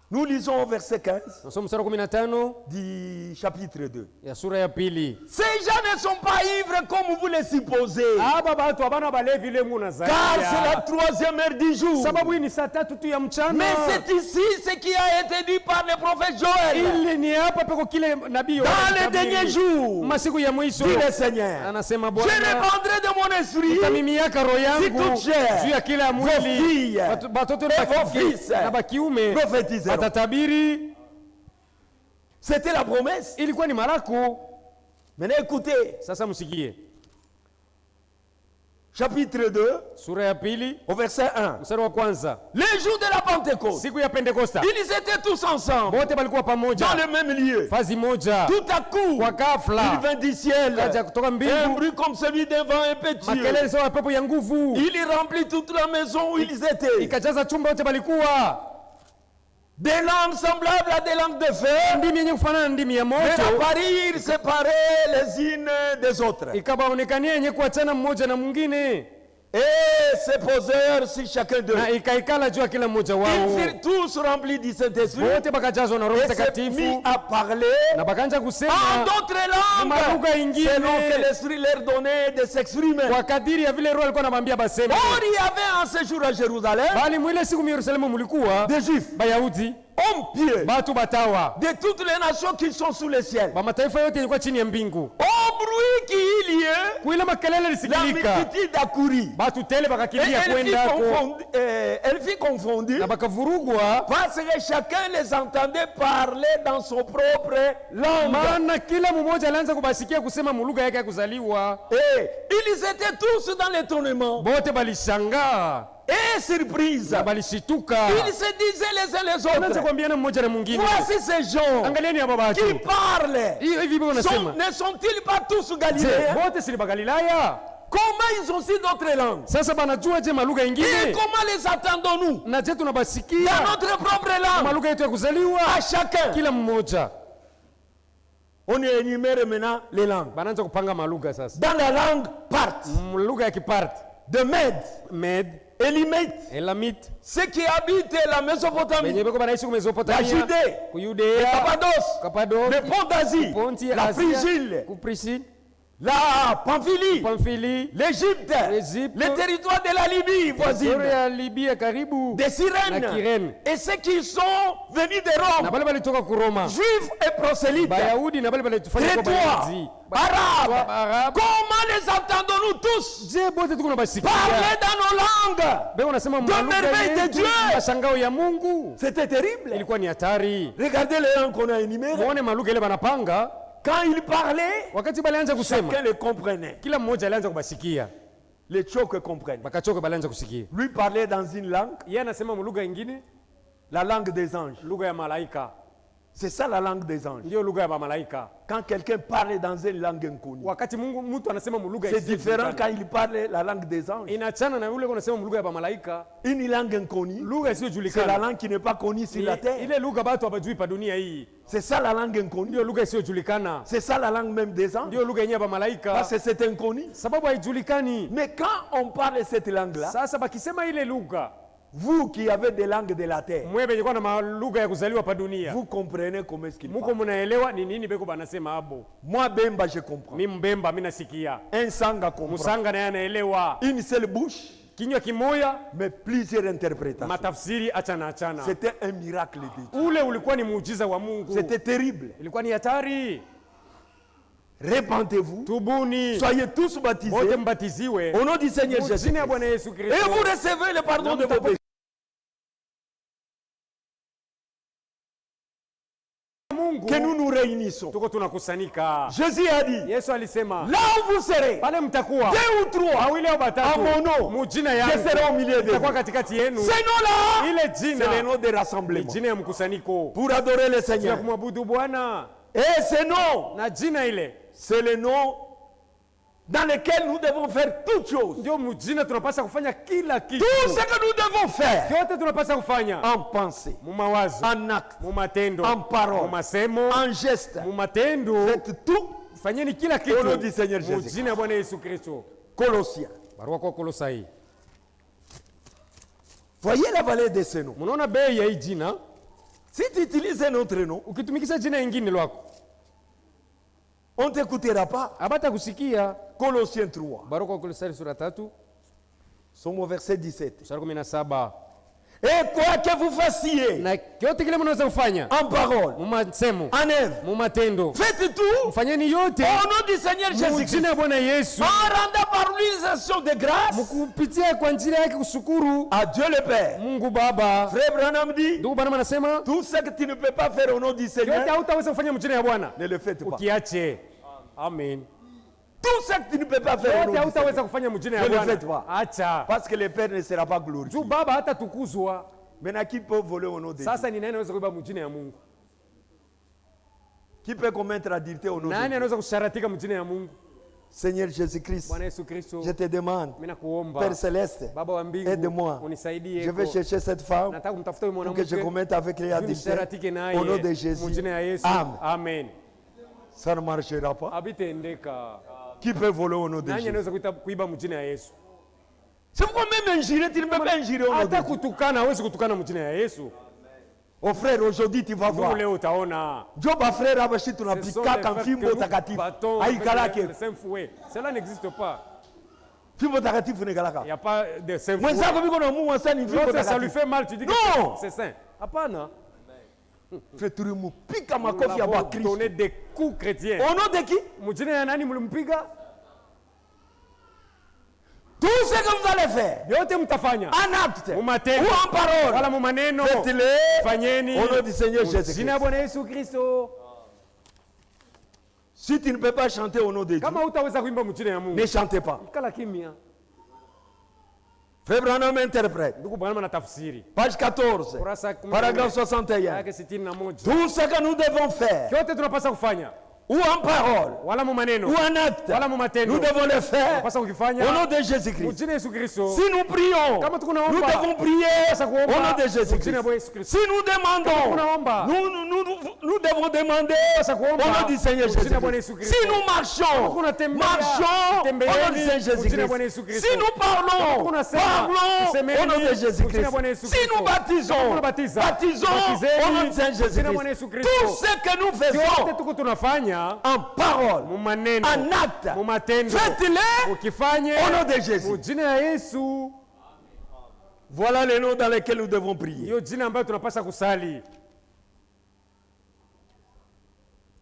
Nous lisons au verset 15 Nasoma mstari wa 15 du chapitre 2. ya sura ya pili. Ces gens ne sont pas ivres comme vous le supposez. Aba batu abana balevi ile muna Car c'est la zaidi. troisième heure du jour. Sababu hii ni saa 3 tu ya mchana. Mais c'est ici ce qui a été dit par le prophète Joël. Ili ni hapa peko kile nabii Dans les derniers jours, masiku ya mwisho. dit le Seigneur, Anasema je Bwana, répandrai de mon esprit tamimiaka roho yangu toute chair, juu ya kila vos mwili. filles, Batoto et vos fils na bakiume prophétiseront. watatabiri. C'était la promesse. Ilikuwa ni malako. Maintenant écoutez, Sasa msikie. chapitre 2, Sura ya pili, au verset 1. mstari wa kwanza. Les jours de la Pentecôte, Siku ya Pentekosta, ils étaient tous ensemble, bote balikuwa dans pamoja, le même lieu. fazi moja. Tout à coup, Kwa il ghafla vint du ciel kaja kutoka un mbingu, bruit comme celui d'un vent impétueux. makelele sawa ya pepo ya nguvu, Il remplit toute la maison où ils étaient. ikajaza chumba yote balikuwa. Des langues semblables à des langues de feu Ndimi yenye kufanana na ndimi ya moto apparirent séparées les unes des autres. ikabaonekania yenye kuachana mmoja na mwingine, Et se posèrent sur chacun d'eux. na ikaikala juu ya kila mmoja Ils wao. furent tous remplis du Saint-Esprit Wote bakajazwa na Roho et se mit Mtakatifu à parler na bakaanza en kusema d'autres malugha langues ingine selon que l'Esprit leur donnait de s'exprimer. kwa kadiri ya vile Roho alikuwa anamwambia baseme. Or, il y avait en ce jour à Jérusalem Bali mwile siku mu Yerusalemu mulikuwa des Juifs, Bayahudi, hommes pieux, batu batawa de toutes les nations qui sont sous le ciel. ba mataifa yote yalikuwa chini ya mbingu. Au bruit qui eut lieu, Kuile makelele la lisikilika, multitude accourut. batu tele Et bakakimbia kwendako elle fut confondue na bakavurugwa, parce que chacun les entendait parler dans son propre langue. maana kila mmoja alianza kubasikia kusema mulugha yake ya kuzaliwa. Et ils étaient tous dans l'étonnement Bote balishangaa et surprise. na balishituka, Ils se disaient les uns les wanaanza autres, kuambiana mmoja na mwingine, voici ces gens angalieni hapa batu qui parlent. hivi hivi wanasema, Ne sont-ils pas tous je galiléens? bote si ni Bagalilaya? Comment ils ont su d'autres langues? Sasa banajua je malugha Et ingine, comment les attendons-nous? na je Dans tunabasikia notre propre langue, malugha yetu ya kuzaliwa à chacun. kila mmoja. On énumère maintenant les langues. Banaanza kupanga malugha sasa, Dans la langue parthe, lugha ya Kiparti, de Mède, Med, Élimite, Elamite, ceux qui habitent la Mésopotamie, benye beko banaishi ku la Mesopotamia, Judée, ku le Yudea, Cappadoce, Kapadoki, le pont d'Asie, Ponti, la Asia, Phrygie, ku Priscile, la Pamphylie, Pamfili, l'Égypte, l'Égypte, le territoire de la Libye voisine, Historia ya Libia karibu des na Cyrènes, Kirene, et ceux qui sont venus de na Rome, bale balitoka ku Roma, juifs et prosélytes, Bayahudi na bale balitufanya kwa Crétois, Bayahudi, Arabes. Arab. Comment les entendons-nous tous Je bote tuko na basikia parler dans nos langues? beko nasema merveille de malugha Dieu. yetu, mashangao ya Mungu. C'était terrible. Ilikuwa ni hatari. Regardez les langues qu'on a énumérées. Muone malugha ile banapanga, Quand ils parlaient, wakati balianza kusema chacun les comprenait. kila mmoja alianza kubasikia, Les chocs comprennent. bakachoka balianza kusikia. Lui parlait dans une langue, Yeye anasema lugha ingine, la langue des anges. lugha ya malaika, C'est ça la langue des anges. ndio lugha ya malaika. Quand quelqu'un parle dans une langue inconnue, Wakati Mungu mtu anasema lugha c'est différent quand il parle la langue des anges. inachana na yule anasema lugha ya malaika, Une langue inconnue, lugha c'est la isiyojulikana. langue qui n'est pas connue sur la terre. Ile lugha batu hawajui pa dunia hii, C'est ça la langue inconnue. ndio lugha isiyojulikana, C'est ça la langue même des anges. ndio lugha yenyewe ya malaika, Parce que c'est inconnu. sababu haijulikani. Mais quand on parle cette langue-là, Sasa bakisema ile lugha, Vous qui avez des langues de la terre, mwe benye kwa na malugha ya kuzaliwa pa dunia, vous comprenez comment est-ce qu'il muko parle. munaelewa ni nini beko banasema abo. Moi, Bemba, je comprends. Mi mbemba mi nasikia, Un Sanga comprend. Musanga naye anaelewa. Une seule bouche, Kinywa kimoya, mais plusieurs interprétations. matafsiri achana achana. C'était un miracle de Dieu. Ule ulikuwa ni muujiza wa Mungu, C'était terrible. ilikuwa ni hatari. Répentez-vous, Tubuni soyez tous wote baptisés mbatiziwe au nom du Seigneur jina ya Jésus. Bwana Yesu Et Kristo, vous recevez le pardon de vos péchés. Mungu Que nous nous réunissons. tuko tunakusanyika. Jésus a dit, Yesu alisema là où vous serez, pale mtakuwa 2 ou 3, wawili au batatu à mon nom, mujina je yangu serai au milieu de nitakuwa vous. katikati yenu. Ce nom-là, Ile c'est jina le nom de ni rassemblement. jina ya mkusanyiko Pour adorer le ya Seigneur. kumwabudu Bwana, Et ce nom, na jina ile c'est le nom dans lequel nous devons faire toutes choses. ndio mujina tunapaswa kufanya kila kitu. Tout ce que nous devons faire Yote tunapaswa kufanya en pensée, mu mawazo, en acte, mu matendo, en parole, mu masemo, en geste. mu matendo. Faites tout. Fanyeni kila Au nom du kitu Seigneur mu Jésus. jina ya Bwana Yesu Kristo. Colossiens. Barua kwa Kolosai. Voyez la valeur de ce nom. Munaona bei ya hii jina? Si tu utilises un autre nom, Ukitumikisha jina ingine lwako on ne t'écoutera pas. abata kusikia. Colossiens 3. Barua kwa Kolosai sura 3 Somme au verset 17. mstari 17. Et quoi que vous fassiez, Na yote kile mnaweza kufanya en parole, mu masemo, en œuvre, mu matendo, faites tout mfanyeni yote au nom du Seigneur mu Jésus-Christ. jina ya Bwana Yesu, En rendant par l'utilisation de grâce mkupitia kwa njia yake kushukuru à Dieu le Père. Mungu Baba. Frère Branham dit, Ndugu Branham anasema tout ce que tu ne peux pas faire au nom du yote Seigneur, hautaweza kufanya mjina ya Bwana, ne le faites pas. ukiache. Amen. Tout ce que tu ne peux pas faire au Yote nom du hautaweza Seigneur, kufanya mjina ya Ne le Bwana, faites pas. acha. parce que le Père ne sera pas glorifié. Juu Baba hata tukuzwa. Maintenant, qui peut voler au nom de Dieu? Sasa ni nani anaweza kuiba mjina ya Mungu? Qui peut commettre la direté au nom de Nani Dieu? anaweza kusharatika mjina ya Mungu? Seigneur Jésus-Christ, Bwana Yesu Kristo, je te demande, mimi nakuomba Père Céleste, Baba wa mbingu, aide-moi. unisaidie. Je vais chercher cette femme Nataka kumtafuta huyu pour que je mwanamke commette avec les ili adultères nisharatike naye au nom de Jésus. mjina ya Yesu. Amen. Amen. Ça ne marchera pas. Abitendeka. Qui peut voler au nom de Nani Jésus? anaweza kuiba mjina ya Yesu? C'est pourquoi même injurer, tu ne peux pas injurer au nom de Hata Dieu. kutukana hawezi kutukana mjina ya Yesu. Oh frère, aujourd'hui tu vas Ndugu, voir. leo utaona. Joba frère abashi Ce sont tunapika les kan frères fimbo que nous takatifu. battons Aikala avec ke. le Saint-Fouet. Cela n'existe pas. Fimbo takatifu ne Il galaka. n'y a pas de Saint-Fouet. Mwenzako biko na Mungu asani fimbo L'autre, ça lui takatifu. fait mal, tu dis que Non. c'est saint. Hapana. Frère tulimupika Nous makofi ya l'avons ba donné Kristo. des coups chrétiens. Au nom de qui? Mjina ya nani mlimpiga? Tout ce que vous allez faire, Yote mtafanya. en acte Mu ou matendo. en parole, Wala mu maneno. faites-le Fanyeni. au nom du Seigneur Jina ya Jésus-Christ. Bwana Yesu Kristo. Si tu ne peux pas chanter au nom de Dieu, Kama hutaweza kuimba mjina ya Mungu, ne chantez pas. kala kimya. Frère Branham interprète. Ndugu Branham anatafsiri. Page 14, Kurasa 11, paragraphe 61. yake 61. Tout ce que nous devons faire, Yote tunapaswa kufanya. ou en parole, Wala mu maneno. ou en acte, Wala mu matendo. nous devons le faire Tunapaswa au kukifanya. nom de Jésus-Christ. Mjina Yesu Kristo. Si nous prions, Kama tukunaomba, nous devons prier tunapaswa kuomba au nom de mjina Jésus-Christ. ya Bwana Yesu Kristo. Si nous demandons, tunaomba, nous devons demander tunapaswa kuomba au nom du Seigneur mjina ya Bwana Yesu Jésus-christ. Kristo. Si nous marchons, tunatembea, marchons au tembeeni, nom du Seigneur mjina ya Bwana Yesu Jésus-christ. Kristo. Si nous parlons, tunasema, parlons tusemeni, au nom de mjina ya Jésus-Christ. Bwana Yesu Si Kristo. nous baptisons, tunabatiza, baptisons batizeni, au nom du Seigneur mjina ya Bwana Jésus-christ. Yesu Kristo. Tout ce que nous Yote faisons tuko tunafanya en parole, mu maneno, en acte, mu matendo, faites-le ukifanye au nom de Jésus. mu jina ya Yesu. Voilà les noms dans lesquels nous devons prier. Hiyo jina ambayo tunapaswa kusali.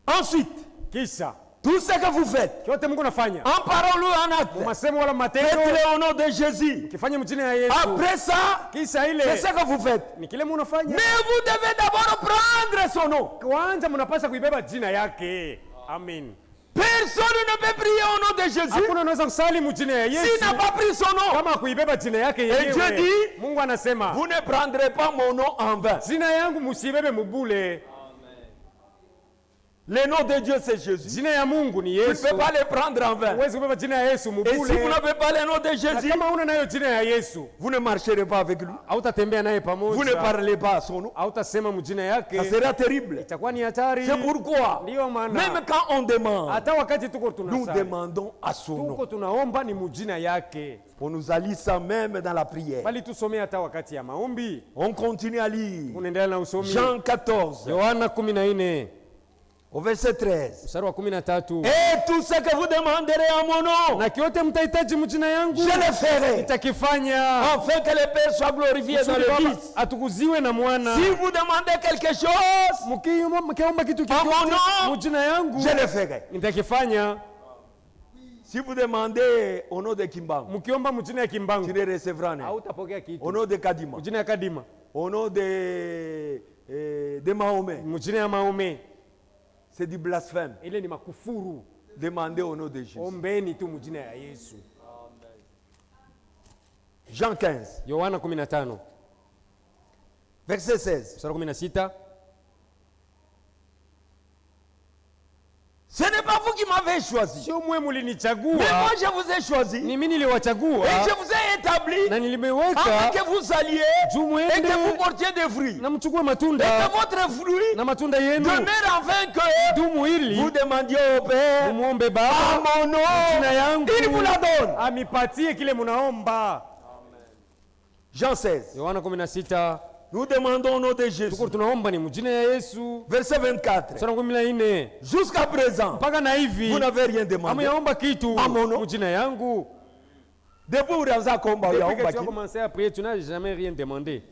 Ensuite, Kisha tout ce que vous faites, yote Mungu anafanya en parole ou en mu acte, masemo wala matendo, faites-le au nom de Jésus. ukifanya mu jina ya Yesu. Après ça, Kisha c'est ile ce que vous faites. ni kile munafanya. Mais vous devez d'abord prendre son nom. Kwanza mnapaswa kuibeba jina yake. Amen. Personne ne peut prier au nom de Jésus Hakuna anaweza kusali mu jina ya Yesu s'il n'a pas pris son nom. kama kuibeba jina yake Dieu yenyewe. dit, Mungu anasema, vous ne prendrez pas mon nom en vain. jina yangu musibebe mubule. Le nom de Dieu, c'est Jésus. Jina ya Mungu ni Vous ne Yesu. pouvez pas le prendre en vain. Huwezi kubeba jina ya Yesu Et si vous mubule. n'avez pas le nom de Na Jésus, kama una nayo jina ya Yesu, vous ne marcherez pas avec lui. hautatembea naye Vous ne pamoja. parlez pas à son nom. Hautasema mjina Ça yake. sera terrible. Itakuwa ni hatari. C'est pourquoi, Ndiyo maana même quand on demande, hata wakati tuko nous tunasali, demandons à son nom. tuko tunaomba ni mjina yake. On nous a lu ça même dans la prière. Bali tusomee hata wakati ya maombi. On continue à lire. Unaendelea na usomi. Jean 14, Yohana 14 au verset 13. mstari wa 13. Et tout ce que vous demanderez en mon nom, Na kiote mtahitaji mjina yangu je le ferai, nitakifanya, afin que le Père soit glorifié dans kusudi le Baba Fils. atukuziwe na mwana. Si vous demandez quelque chose, Mkiomba kitu En mon chochote nom, mjina yangu je le ferai. nitakifanya. Si vous demandez au nom de Kimbang, Mkiomba mjina ya tu Kimbangu le recevras. hautapokea kitu. Au nom de Kadima, Mjina ya Kadima, au nom de Mahomet, mjina ya Maome, c'est du blasphème. ile ni makufuru. Demandez au nom de Jésus. Ombeni tu mjina ya Yesu. Jean 15, Yohana 15 verset 16. mstari wa 16. Ce n'est pas vous qui m'avez choisi, Sio mwe mais mulinichagua, moi je vous ai choisi ni mimi niliwachagua et je vous ai établi na afin nilimeweka que vous alliez juu et mwende que vous portiez des fruits. na mchukue Et que matunda votre fruit na matunda yenu demeure afin que dumu, ili vous demandiez au Père mumuombe à Baba mon nom, jina yangu il vous la donne. amipatie kile munaomba. Jean 16. Yohana 16 Nous demandons au nom de Jésus. tuko tunaomba ni mjina ya Yesu. Verset 24. Mstari wa 14 Jusqu'à présent, mpaka na hivi vous n'avez rien demandé. ameyaomba kitu Ah, mon nom. mjina yangu. Debout, unaanza kuomba, Depuis uyaomba que tu as kitu. commencé à prier, tu n'as jamais rien demandé.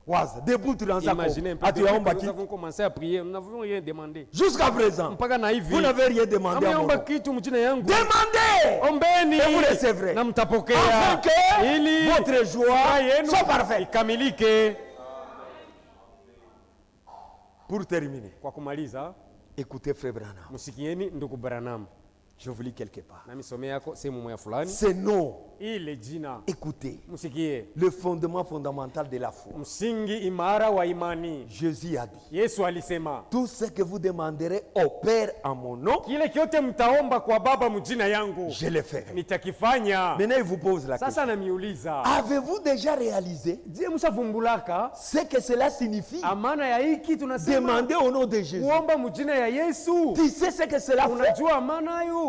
Waza, debout, tunaanza Imaginez un kuomba. peu, depuis Atuyaomba que nous kitu. avons commencé à prier, nous n'avons rien demandé. Jusqu'à présent, Mpaka na hivi vous n'avez rien demandé à mon ameomba nom. kitu mjina yangu. Demandez Ombeni et vous recevrez. na mtapokea, afin que ili votre joie furaha yenu soit parfaite. ikamilike. Pour terminer, Kwa kumaliza, écoutez Frère Branham. msikieni ndugu Branham, Je vous lis quelque part. na misome yako sehemu moja fulani. Ces noms, Ile jina écoutez, msikie, le fondement fondamental de la foi. msingi imara wa imani. Jésus a dit, Yesu alisema, tout ce que vous demanderez au Père en mon nom, kile kiote mtaomba kwa Baba mjina yangu je le ferai. nitakifanya. Maintenant, il vous pose la question. Sasa namiuliza, Avez-vous déjà réalisé je mshavumbulaka ce que cela signifie? amana ya hiki tunasema Demandez au nom de Jésus. kuomba mjina ya Yesu? Tu sais ce que cela fait? Unajua amana hiyo?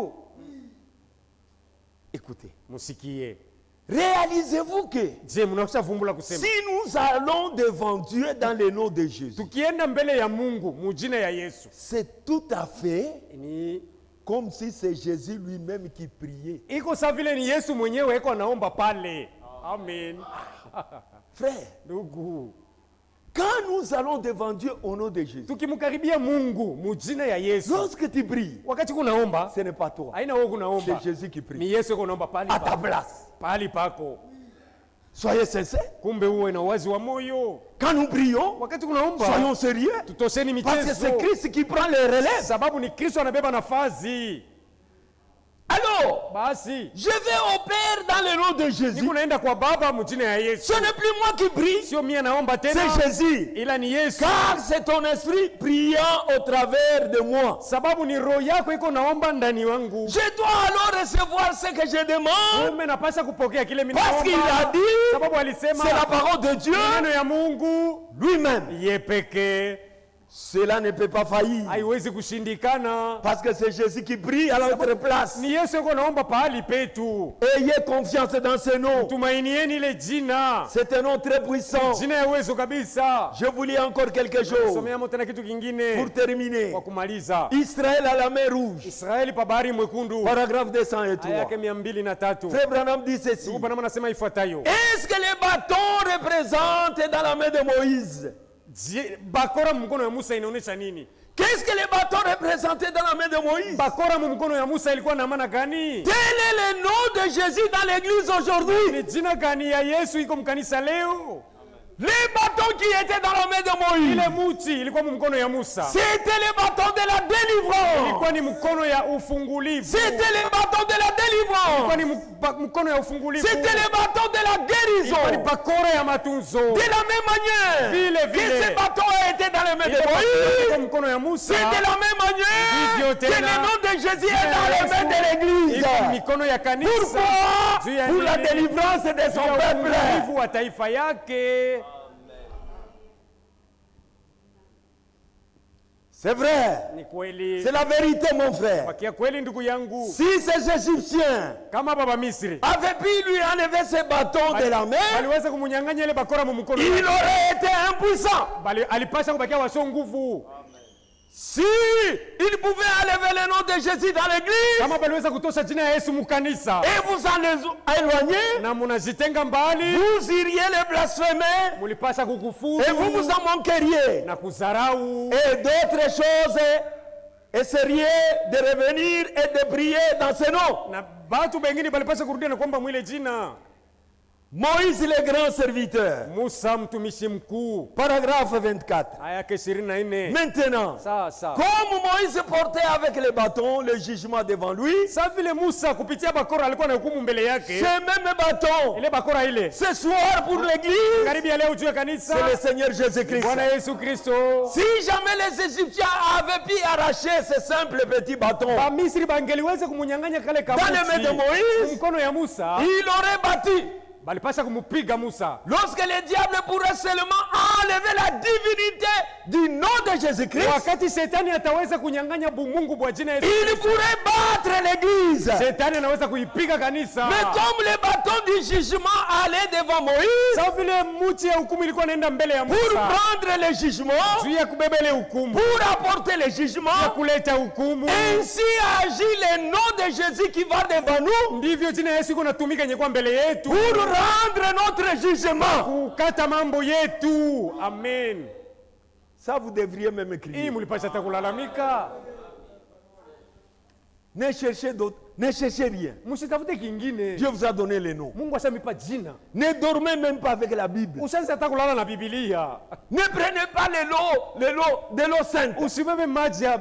Écoutez, Msikie. réalisez-vous que Je, mnashavumbula kusema si nous allons devant Dieu dans le nom de Jésus, tukienda mbele ya Mungu mujina ya Yesu c'est tout à fait ni comme si c'est Jésus lui-même qui priait. iko sawa vile ni Yesu mwenyewe iko anaomba pale. Amen. Frère, Ndugu, quand nous allons devant Dieu au nom de Jésus, tukimkaribia Mungu mujina ya Yesu, lorsque tu pries, wakati kunaomba ce n'est pas toi, haina wewe kunaomba, c'est Jésus qui ni prie Yesu iko naomba pale à ta pako. place. Pali pako. Soyez sincères. Kumbe uwe na wazi wa moyo Quand nous prions, wakati kunaomba. soyons sérieux. Tutosheni Parce que c'est michezo, Christ qui prend le relais. sababu ni Kristo anabeba nafasi. Alors, Basi je vais au Père dans le nom de Jésus. niko naenda kwa Baba mjina ya Yesu. Ce n'est plus moi qui prie, Sio mimi naomba tena, c'est Jésus. ila ni Yesu, Car c'est ton esprit priant au travers de moi. sababu ni roho yako iko naomba ndani wangu. Je dois alors recevoir ce que je demande. Mimi napasha kupokea kile mimi Parce qu'il a naomba, dit, sababu alisema c'est la parole de Dieu neno ya Mungu lui-même. ye pekee Cela ne peut pas faillir. haiwezi kushindikana. Parce que c'est Jésus qui prie à notre place. Ni Yesu iko naomba pahali petu. Ayez confiance dans ce nom. Tumainieni ile jina, C'est un nom très puissant. jina ya uwezo kabisa. Je vous lis encore quelque chose Somea mo tena kitu kingine pour terminer. kwa kumaliza. Israël à la mer Rouge, Israeli pa bahari mwekundu, paragraphe aya 203. yake 203. Frère Branham dit ceci. Ndugu Branham anasema ifuatayo: Est-ce que les bâtons représentent dans la main de Moïse? bakora mkono ya Musa inaonyesha nini? Qu'est-ce que les bâtons représentaient dans la main de Moïse? Bakora mkono ya Musa ilikuwa na maana gani? Quel est le nom de Jésus dans l'église aujourd'hui? Ni jina gani ya Yesu iko mkanisa leo? Les bâtons qui étaient dans la main de Ile Moïse, muti ilikuwa mkono ya Musa. c'était les bâtons de la délivrance. Ilikuwa ni mkono ya ufungulivu. C'était les bâtons de la Ilikuwa délivrance. ni mkono ya ufungulivu. C'était les bâtons de la Ilikuwa ni guérison. bakora ya matunzo. De la même manière Vile, que vile. ces bâtons étaient dans les mains de Ilikuwa Moïse, mkono ya Musa. c'est de la même manière Vivyo que tena. le nom de Jésus est dans les mains de l'église. Ilikuwa mikono ya kanisa. Pourquoi? Juu ya Pour la nini? délivrance de son Juu ya peuple. ufungulivu wa taifa yake. C'est vrai. Ni kweli. C'est la vérité, mon frère. Wakia kweli ndugu yangu. Si ces Égyptiens Kama baba Misri avaient pu lui enlever ses bâtons de la main, waliweza kumunyang'anya ile bakora mu mkono. il aurait été impuissant. Bali alipasha kubakia wasio nguvu. Si il pouvait enlever le nom de Jésus dans l'église Kama baliweza kutosha jina ya Yesu mukanisa et vous en éloigner, na munajitenga mbali, vous iriez les blasphémer mulipasha kukufuru et vous vous en manqueriez. na kuzarau Et d'autres choses, essayeriez de revenir et de prier dans ce nom. na batu bengine balipasha kurudia na kwamba mwile jina. Moïse le grand serviteur. Musa mtumishi mkuu, Paragraphe 24. aya yake 24. Maintenant, Sasa comme Moïse portait avec les bâtons le jugement devant lui, sa vile Musa kupitia bakora alikuwa na hukumu mbele yake, ces mêmes bâtons, ile bakora ile ce soir pour l'église, karibu ya leo juu ya kanisa c'est le Seigneur Jésus-Christ. Bwana Yesu Kristo. Si jamais les Égyptiens avaient pu arracher ces simples petits bâtons, Bamisri bangeliweza kumunyang'anya kale dans les mains de kamuti Moïse, mkono ya Musa, il aurait battu. balipasha kumupiga Musa. Lorsque le diable pourrait seulement enlever la divinité du nom de Jésus-Christ, Wakati shetani ataweza kunyang'anya bumungu bwa jina Yesu il Kristo, pourrait battre l'église. shetani anaweza kuipiga kanisa. Mais comme les bâtons du jugement allaient devant Moïse Sawa vile muti ya hukumu ilikuwa inaenda mbele ya pour Musa prendre le jugement, juu ya kubeba ile hukumu, pour apporter le ya jugement, kuleta hukumu, ainsi agit le nom de Jésus qui va devant nous ndivyo jina ya Yesu iko natumika yenye kwa mbele yetu pour rendre notre jugement. kukata mambo yetu. Amen. Ça, vous devriez même Hii écrire. mulipasha hata kulalamika, Ne cherchez d'autres, ne cherchez rien. msitafute kingine. Dieu vous a donné les noms. Mungu ashamipa jina, Ne dormez même pas avec la Bible. usianze hata kulala na Biblia, Ne prenez pas de l'eau sainte. usibebe maji ya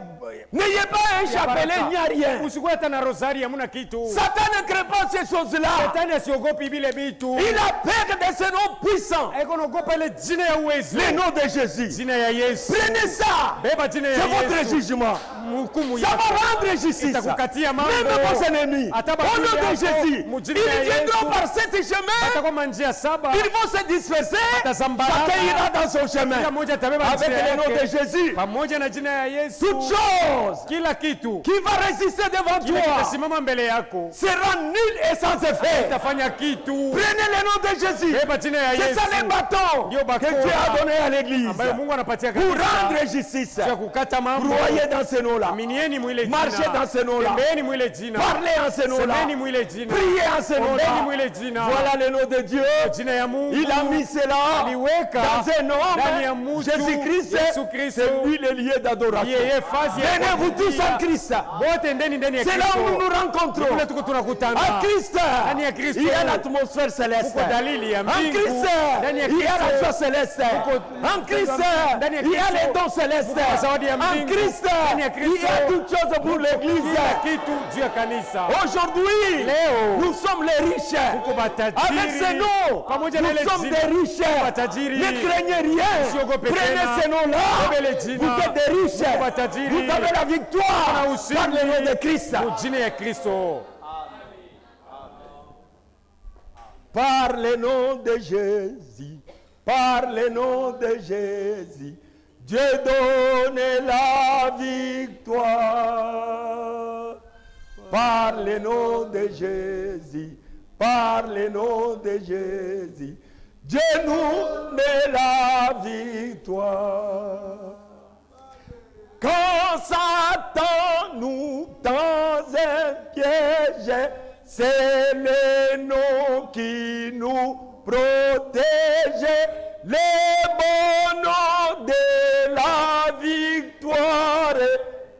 N'ayez pas un chapelet, il n'y a rien. usikuwe hata na rosari, hamuna kitu. Satan ne crée pas ces choses-là. Shetani asiogopi vile vitu, Il a peur de ce nom puissant. eko naogopa ile jina ya uwezo, Le nom de Jésus. jina ya Yesu. Prenez ça. Beba jina ya C'est votre Yesu, jugement. hukumu Ça yako va rendre justice. itakukatia mambo. Même vos ennemis. Hata Au badui nom de yako, Jésus. mujina Ils ya viendront Yesu. par cet chemin. Atakuwa njia saba, Ils vont se disperser. Atasambarana. Chacun ira dans son chemin. kila mmoja atabeba Avec njia le nom de yake Jésus. pamoja na jina ya Yesu. Toute chose Kila kitu qui va résister devant kile toi kitasimama mbele yako, sera nul et sans effet. itafanya kitu. Prenez le nom de Jésus. Beba jina ya C'est ça les Yesu bâtons Ndio que bakora. Dieu a donné à l'église ambayo Mungu anapatia pour kanisa rendre justice. ya kukata mambo. Croyez dans ce nom-là. Aminieni mwile Marchez jina, dans ce nom-là. tembeeni mwile jina, Parlez en ce nom-là. semeni mwile jina, Priez en ce ombeni nom-là. mwile jina. Voilà le nom de Dieu. Jina ya Mungu Il a mis cela aliweka dans un ndani ya nom. mtu Jésus-Christ, Yesu Kristo, c'est lui le lieu d'adoration. yeye fazi ya Venez-vous tous en Christ. bote ndeni ndani ya C'est là où nous Kristo. nous rencontrons. Kule tuko tunakutana En Christ, ndani ya Kristo, il y a l'atmosphère céleste. kuko dalili ya En mbingu Christ, ndani ya il y a la Kristo. joie céleste. En Christ, ndani ya il y a Kristo. les dons célestes. Kuko zawadi ya En mbingu. Christ, Ndani ya il y Kristo. a toutes choses pour l'église. Kila kitu juu ya kanisa. Aujourd'hui, Leo nous sommes les riches. tuko matajiri Avec ce nom, pamoja na nous ile sommes jina. des riches. Matajiri. Ne craignez rien. Usiogope Prenez tena. ce nom-là. Bebe le jina. Vous êtes des riches. Tuko matajiri. Vous avez la victoire Kuna ushindi. par le nom de Christ. Mu jina ya Kristo. Par le nom de Jésus, par le nom de Jésus, Dieu donne la victoire. Par le nom de Jésus, par le nom de Jésus, Dieu nous met la victoire. Quand Satan nous tend un piège, c'est le nom qui nous protège, le bon nom de la victoire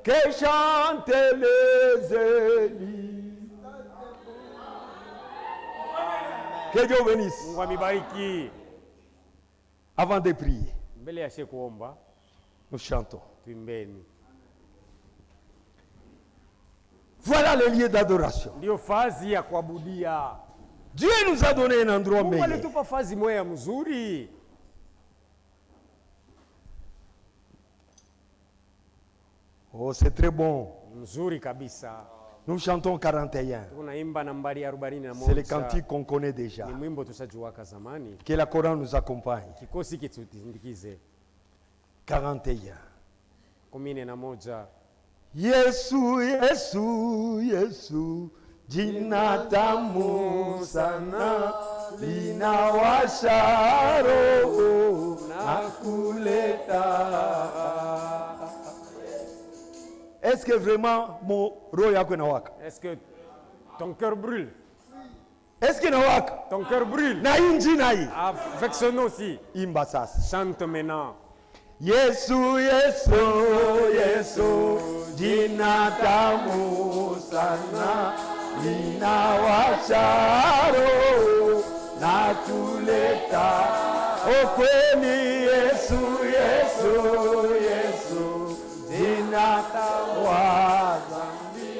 que chantent les élus. Que Dieu bénisse. Mungu amibariki. Avant de prier, Mbele ya kuomba, nous chantons. tuimbeni. Voilà le lieu d'adoration. Ndio fazi ya kuabudia. Dieu nous a donné un endroit Mungu meilleur. alitupa fazi moja mzuri. Oh, c'est très bon. Mzuri kabisa. Nous chantons 41. Tunaimba nambari 41. C'est le cantique qu'on connaît déjà. Ni mwimbo tushajuaka zamani. Que la Coran nous accompagne. Kikosi kitusindikize. 41. 11. Yesu, Yesu, Yesu, jina tamu sana linawasha roho na kuleta. Est-ce que vraiment mon roho yako inawaka? Est-ce que ton cœur brûle? Est-ce que inawaka? Ton cœur brûle? Na inji na hii. Avec ce nom aussi. Imba sasa. Chante maintenant. Yesu, Yesu, Yesu, jina tamu sana linawasha roho na kuleta. Oh, kweli Yesu, Yesu, Yesu, jina tamu dhambi.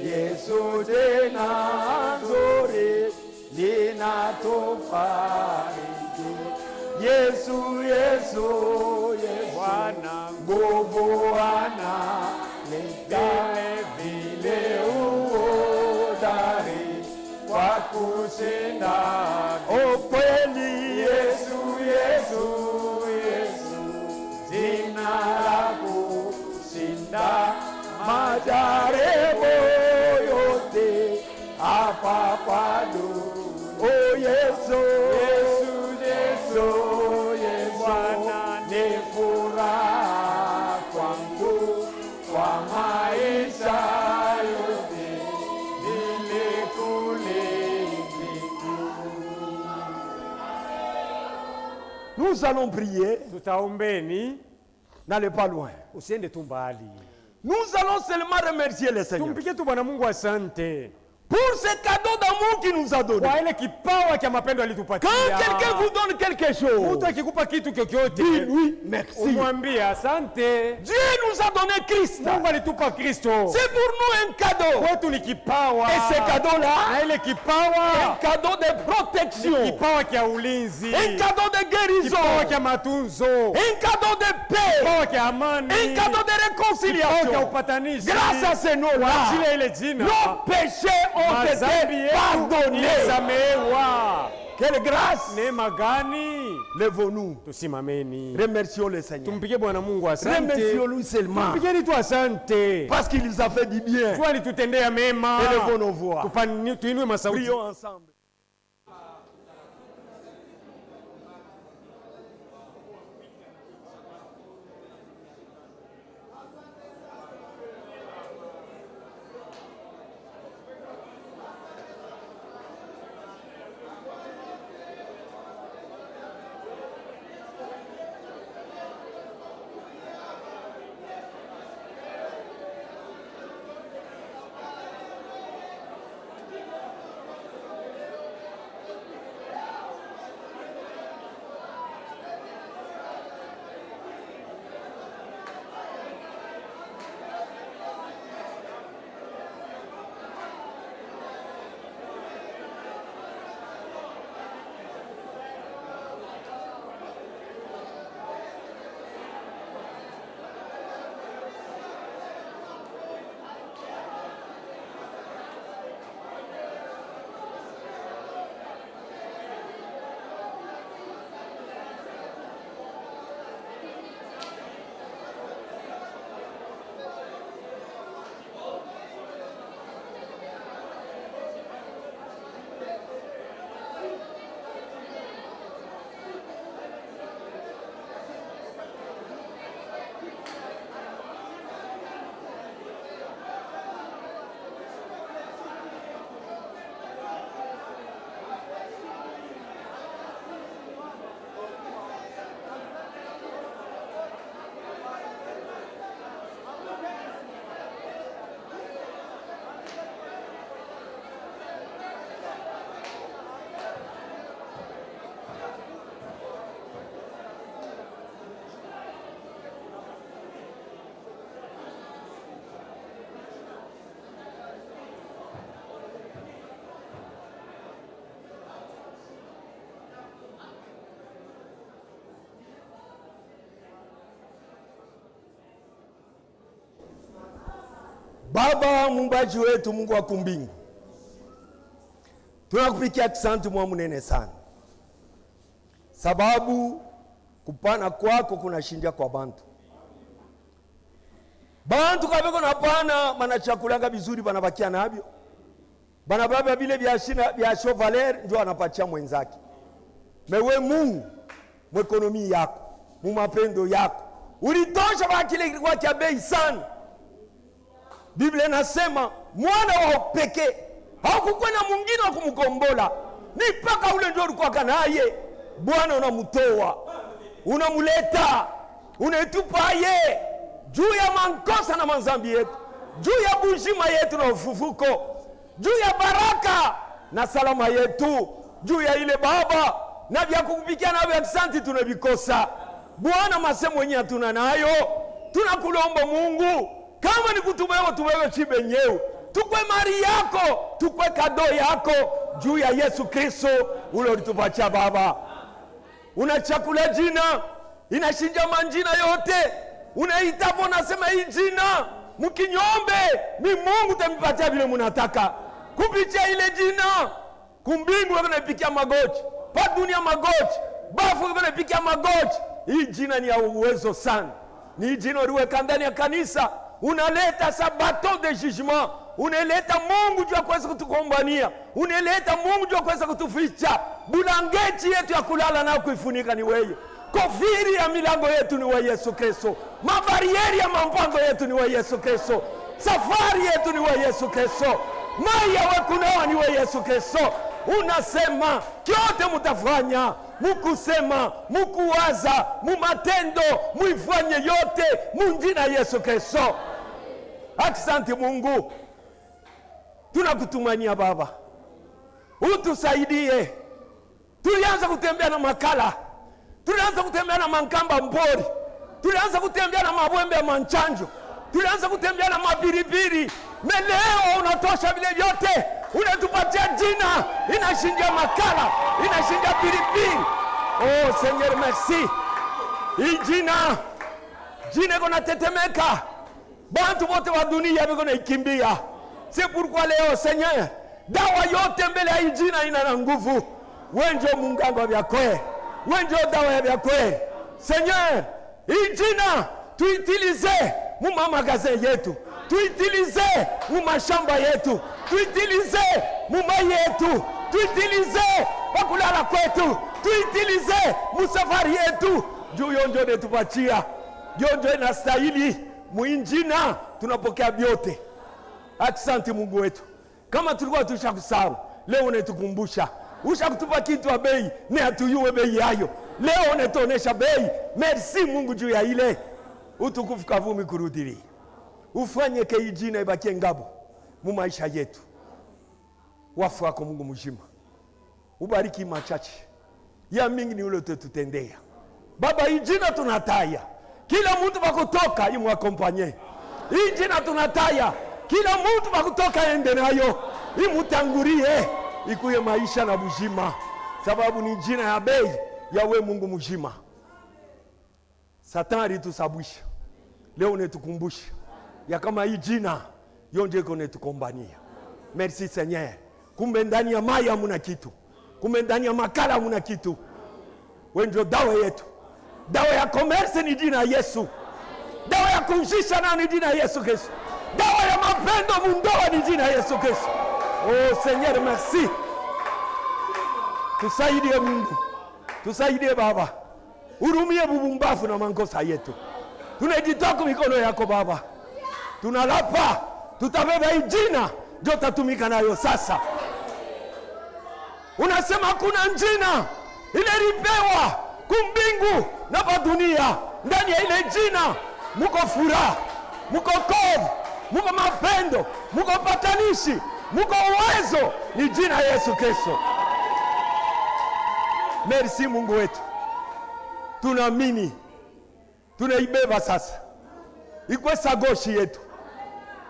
Yesu jina nzuri linatufariji. Yesu, Yesu, Yesu, nguvu analeta vile uhodari wa kushinda. Oh, kweli Yesu, Yesu, Yesu, jina la kushinda majaribu yote hapa kwa dunia. Oh, Yesu, Yesu, Yesu, Yesu, ni furaha kwangu kwa maisha yote vile kule mbinguni. Nous allons prier. Tutaombeni. N'allez pas loin. Usiende tu mbali. Nous allons seulement remercier le Seigneur Tumpike tu Bwana Mungu asante. pour ce cadeau d'amour qu'il nous a donné. Kwa ile kipawa cha mapendo alitupatia. Quand quelqu'un vous donne quelque chose, Mtu akikupa kitu kyokyote, dis-lui merci. umwambie asante. Dieu nous a donné Christ. Mungu alitupa Kristo. C'est pour nous un cadeau. Kwetu ni kipawa. Et ce cadeau-là, Na ile un kipawa cadeau de protection, kipawa cha ulinzi. un cadeau de guérison, Kipawa cha matunzo. un cadeau de paix, Kipawa cha amani. un cadeau de Kipawa cha réconciliation. upatanishi. Grâce à ce nom-là, Ajili ile jina. nos péchés ont Mazambi été yetu pardonnés. yamesamehewa. Quelle grâce! Neema gani? Lèvons-nous. Tusimameni. Remercions le Seigneur. Tumpige Bwana Mungu asante. Remercions-lui seulement. Tumpigeni tu asante. Parce qu'il nous a fait du bien. Tu alitutendea mema. Élevons nos voix. Tuinue masauti. Prions ensemble. Baba mumbaji wetu, Mungu wa kumbingu, tunakupikia asante mwa munene sana, sababu kupana kwako kunashindia kwa bantu. Bantu kabeko na pana manachakulanga vizuri banabakia nabyo. Banababa vile vya Chevalier ndio anapatia mwenzake. Mewe Mungu mwekonomi yako, mumapendo yako, ulitosha bakile kilikuwa kia bei sana. Biblia nasema mwana wa pekee hakukuwa na mwingine wa kumkombola, ni paka ule ndio ulikuwa kanaye. Bwana unamutoa, unamuleta, unetupaye juu ya mankosa na manzambi yetu, juu ya bujima yetu na ufufuko, juu ya baraka na salama yetu, juu ya ile Baba na vya kukupikia na vya asante tunavikosa. Bwana masemo yenye hatuna nayo, tunakulomba Mungu, kama ni kutubewa tubewe chibenyewe, tukwe mari yako, tukwe kado yako juu ya Yesu Kristo ule ulitupatia Baba. Unachakula jina inashinja manjina yote, unaitapo nasema hii jina mkinyombe ni Mungu temipatia vile munataka. Kupitia ile jina kumbingu wako naipikia magoti, pa dunia magoti, bafu wako naipikia magoti. Hii jina ni ya uwezo sana, ni jina uliweka ndani ya kanisa, unaleta sabato de jugement, unaleta Mungu juu ya kuweza kutukombania, unaleta Mungu juu ya kuweza kutuficha. Bulangeti yetu ya kulala na kuifunika ni wewe, kofiri ya milango yetu ni wewe Yesu Kristo, mabarieri ya mampango yetu ni wewe Yesu Kristo, safari yetu ni wewe Yesu Kristo, mai ya wekunawa ni wewe Yesu Kristo. Unasema kyote mutafanya, mukusema, mukuwaza, mumatendo, muifanye yote munjina Yesu Kristo. Asante Mungu, tunakutumania Baba, utusaidie. Tulianza kutembea na makala, tulianza kutembea na mankamba mpori, tulianza kutembea na mabwembe ya manchanjo, tulianza kutembea na mabiribiri. Leo unatosha vile vyote, unatupatia jina inashindia makala, inashindia biribiri. Oh Seigneur, merci. Hii jina iko natetemeka, bantu wote wa dunia wako naikimbia. C'est pourquoi leo Seigneur, dawa yote mbele ya jina ina na nguvu. Wewe ndio munganga wa vyakwe, wewe ndio dawa ya vyakwe. Seigneur, hii jina tuitilize mu magazin yetu, tuitilize mu mashamba yetu, tuitilize mu mai yetu, tuitilize pakulala kwetu, tuitilize mu safari yetu. Juu yonjo netupatia, yonjo inastahili muinjina, tunapokea vyote. Asante Mungu wetu, kama tulikuwa tushakusahau, leo unetukumbusha, ushakutupa kitu wa bei, ne hatuyue bei yayo, leo unetonesha bei. Merci Mungu juu ya ile utukufu kavumi kurudiri. Ufanye ke jina ibakie ngabo mu maisha yetu. Wafu wako Mungu mjima, ubariki machache ya mingi ni ule tutendea Baba. Hii jina tunataya kila mtu bakutoka imu akompanye. Hii jina tunataya kila mtu bakutoka ende nayo, imutangurie ikuye maisha na bujima, sababu ni jina ya bei ya we Mungu mjima. Satani tusabwisha, leo unetukumbusha ya kama hii jina yonje iko netukombania. Merci Seigneur. Kumbe ndani ya mai hamuna kitu, kumbe ndani ya makala hamuna kitu. Wewe ndio dawa yetu. Dawa ya commerce ni jina Yesu, dawa ya kujisha na ni jina Yesu Kristo, dawa ya mapendo mundoa ni jina Yesu Kristo. Oh Seigneur, merci. Tusaidie Mungu, tusaidie Baba, urumie bubumbafu na mankosa yetu. Tunajitoka mikono yako Baba, tunalapa tutabeba hii jina ndio tatumika nayo sasa. Unasema kuna jina ile lipewa kumbingu na kwa dunia, ndani ya ile jina muko furaha, muko kovu, muko mapendo, muko patanishi, muko uwezo, ni jina Yesu Kristo. Merci Mungu wetu, tunaamini, tunaibeba sasa, ikwe sagoshi yetu,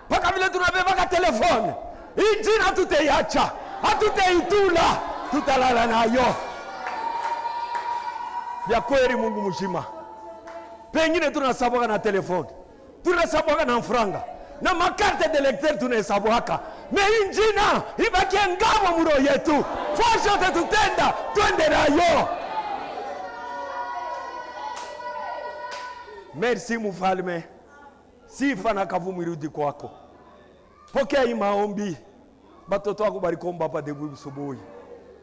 paka vile tunabeba ka telefone. Hii jina tutaiacha, hatutaitula, tutalala nayo. Ya kweli Mungu mzima, pengine tunasaboka na telefone, tunasaboka na franga, na makarte de lecteur tunahesabwaka. Me injina ibakie ngamo muro yetu. Fosho tutenda twende nayo. Merci mfalme. Sifa na kavumu irudi kwako. Pokea hii maombi. Batoto wako barikomba hapa debu asubuhi.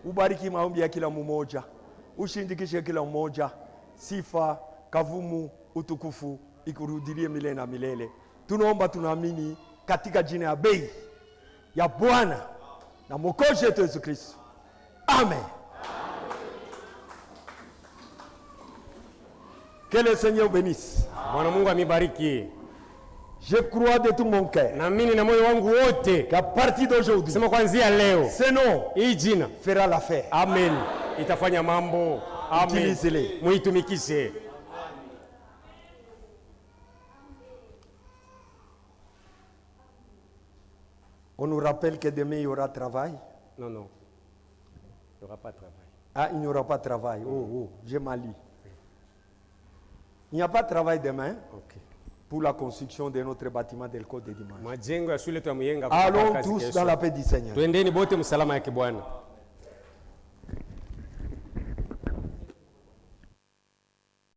Ubariki maombi ya kila mmoja. Ushindikishe kila mmoja. Sifa, kavumu, utukufu ikurudilie milele na milele. Tunaomba tunaamini katika jina ya bei ya Bwana na Mwokozi wetu Yesu Kristo. Amen. Que le Seigneur bénisse. Bwana Mungu amibariki. Je crois de tout mon cœur. Naamini na moyo wangu wote. Qu'à partir d'aujourd'hui, Sema kuanzia leo. ce nom Hii jina fera l'affaire. Amen. Itafanya mambo. Amen. Utilisez-les. Muitumikishe. On nous rappelle que demain il y aura travail. Non, non. Il n'y aura pas de travail. Ah, il n'y aura pas de travail. Oh, j'ai mal lu. Il n'y a pas de travail demain Ok. pour la construction de notre bâtiment del Code de dimanche. Majengo ya shule tu ya Muyenga. Allons tous dans la paix du Seigneur. Twendeni bote msalama yake Bwana.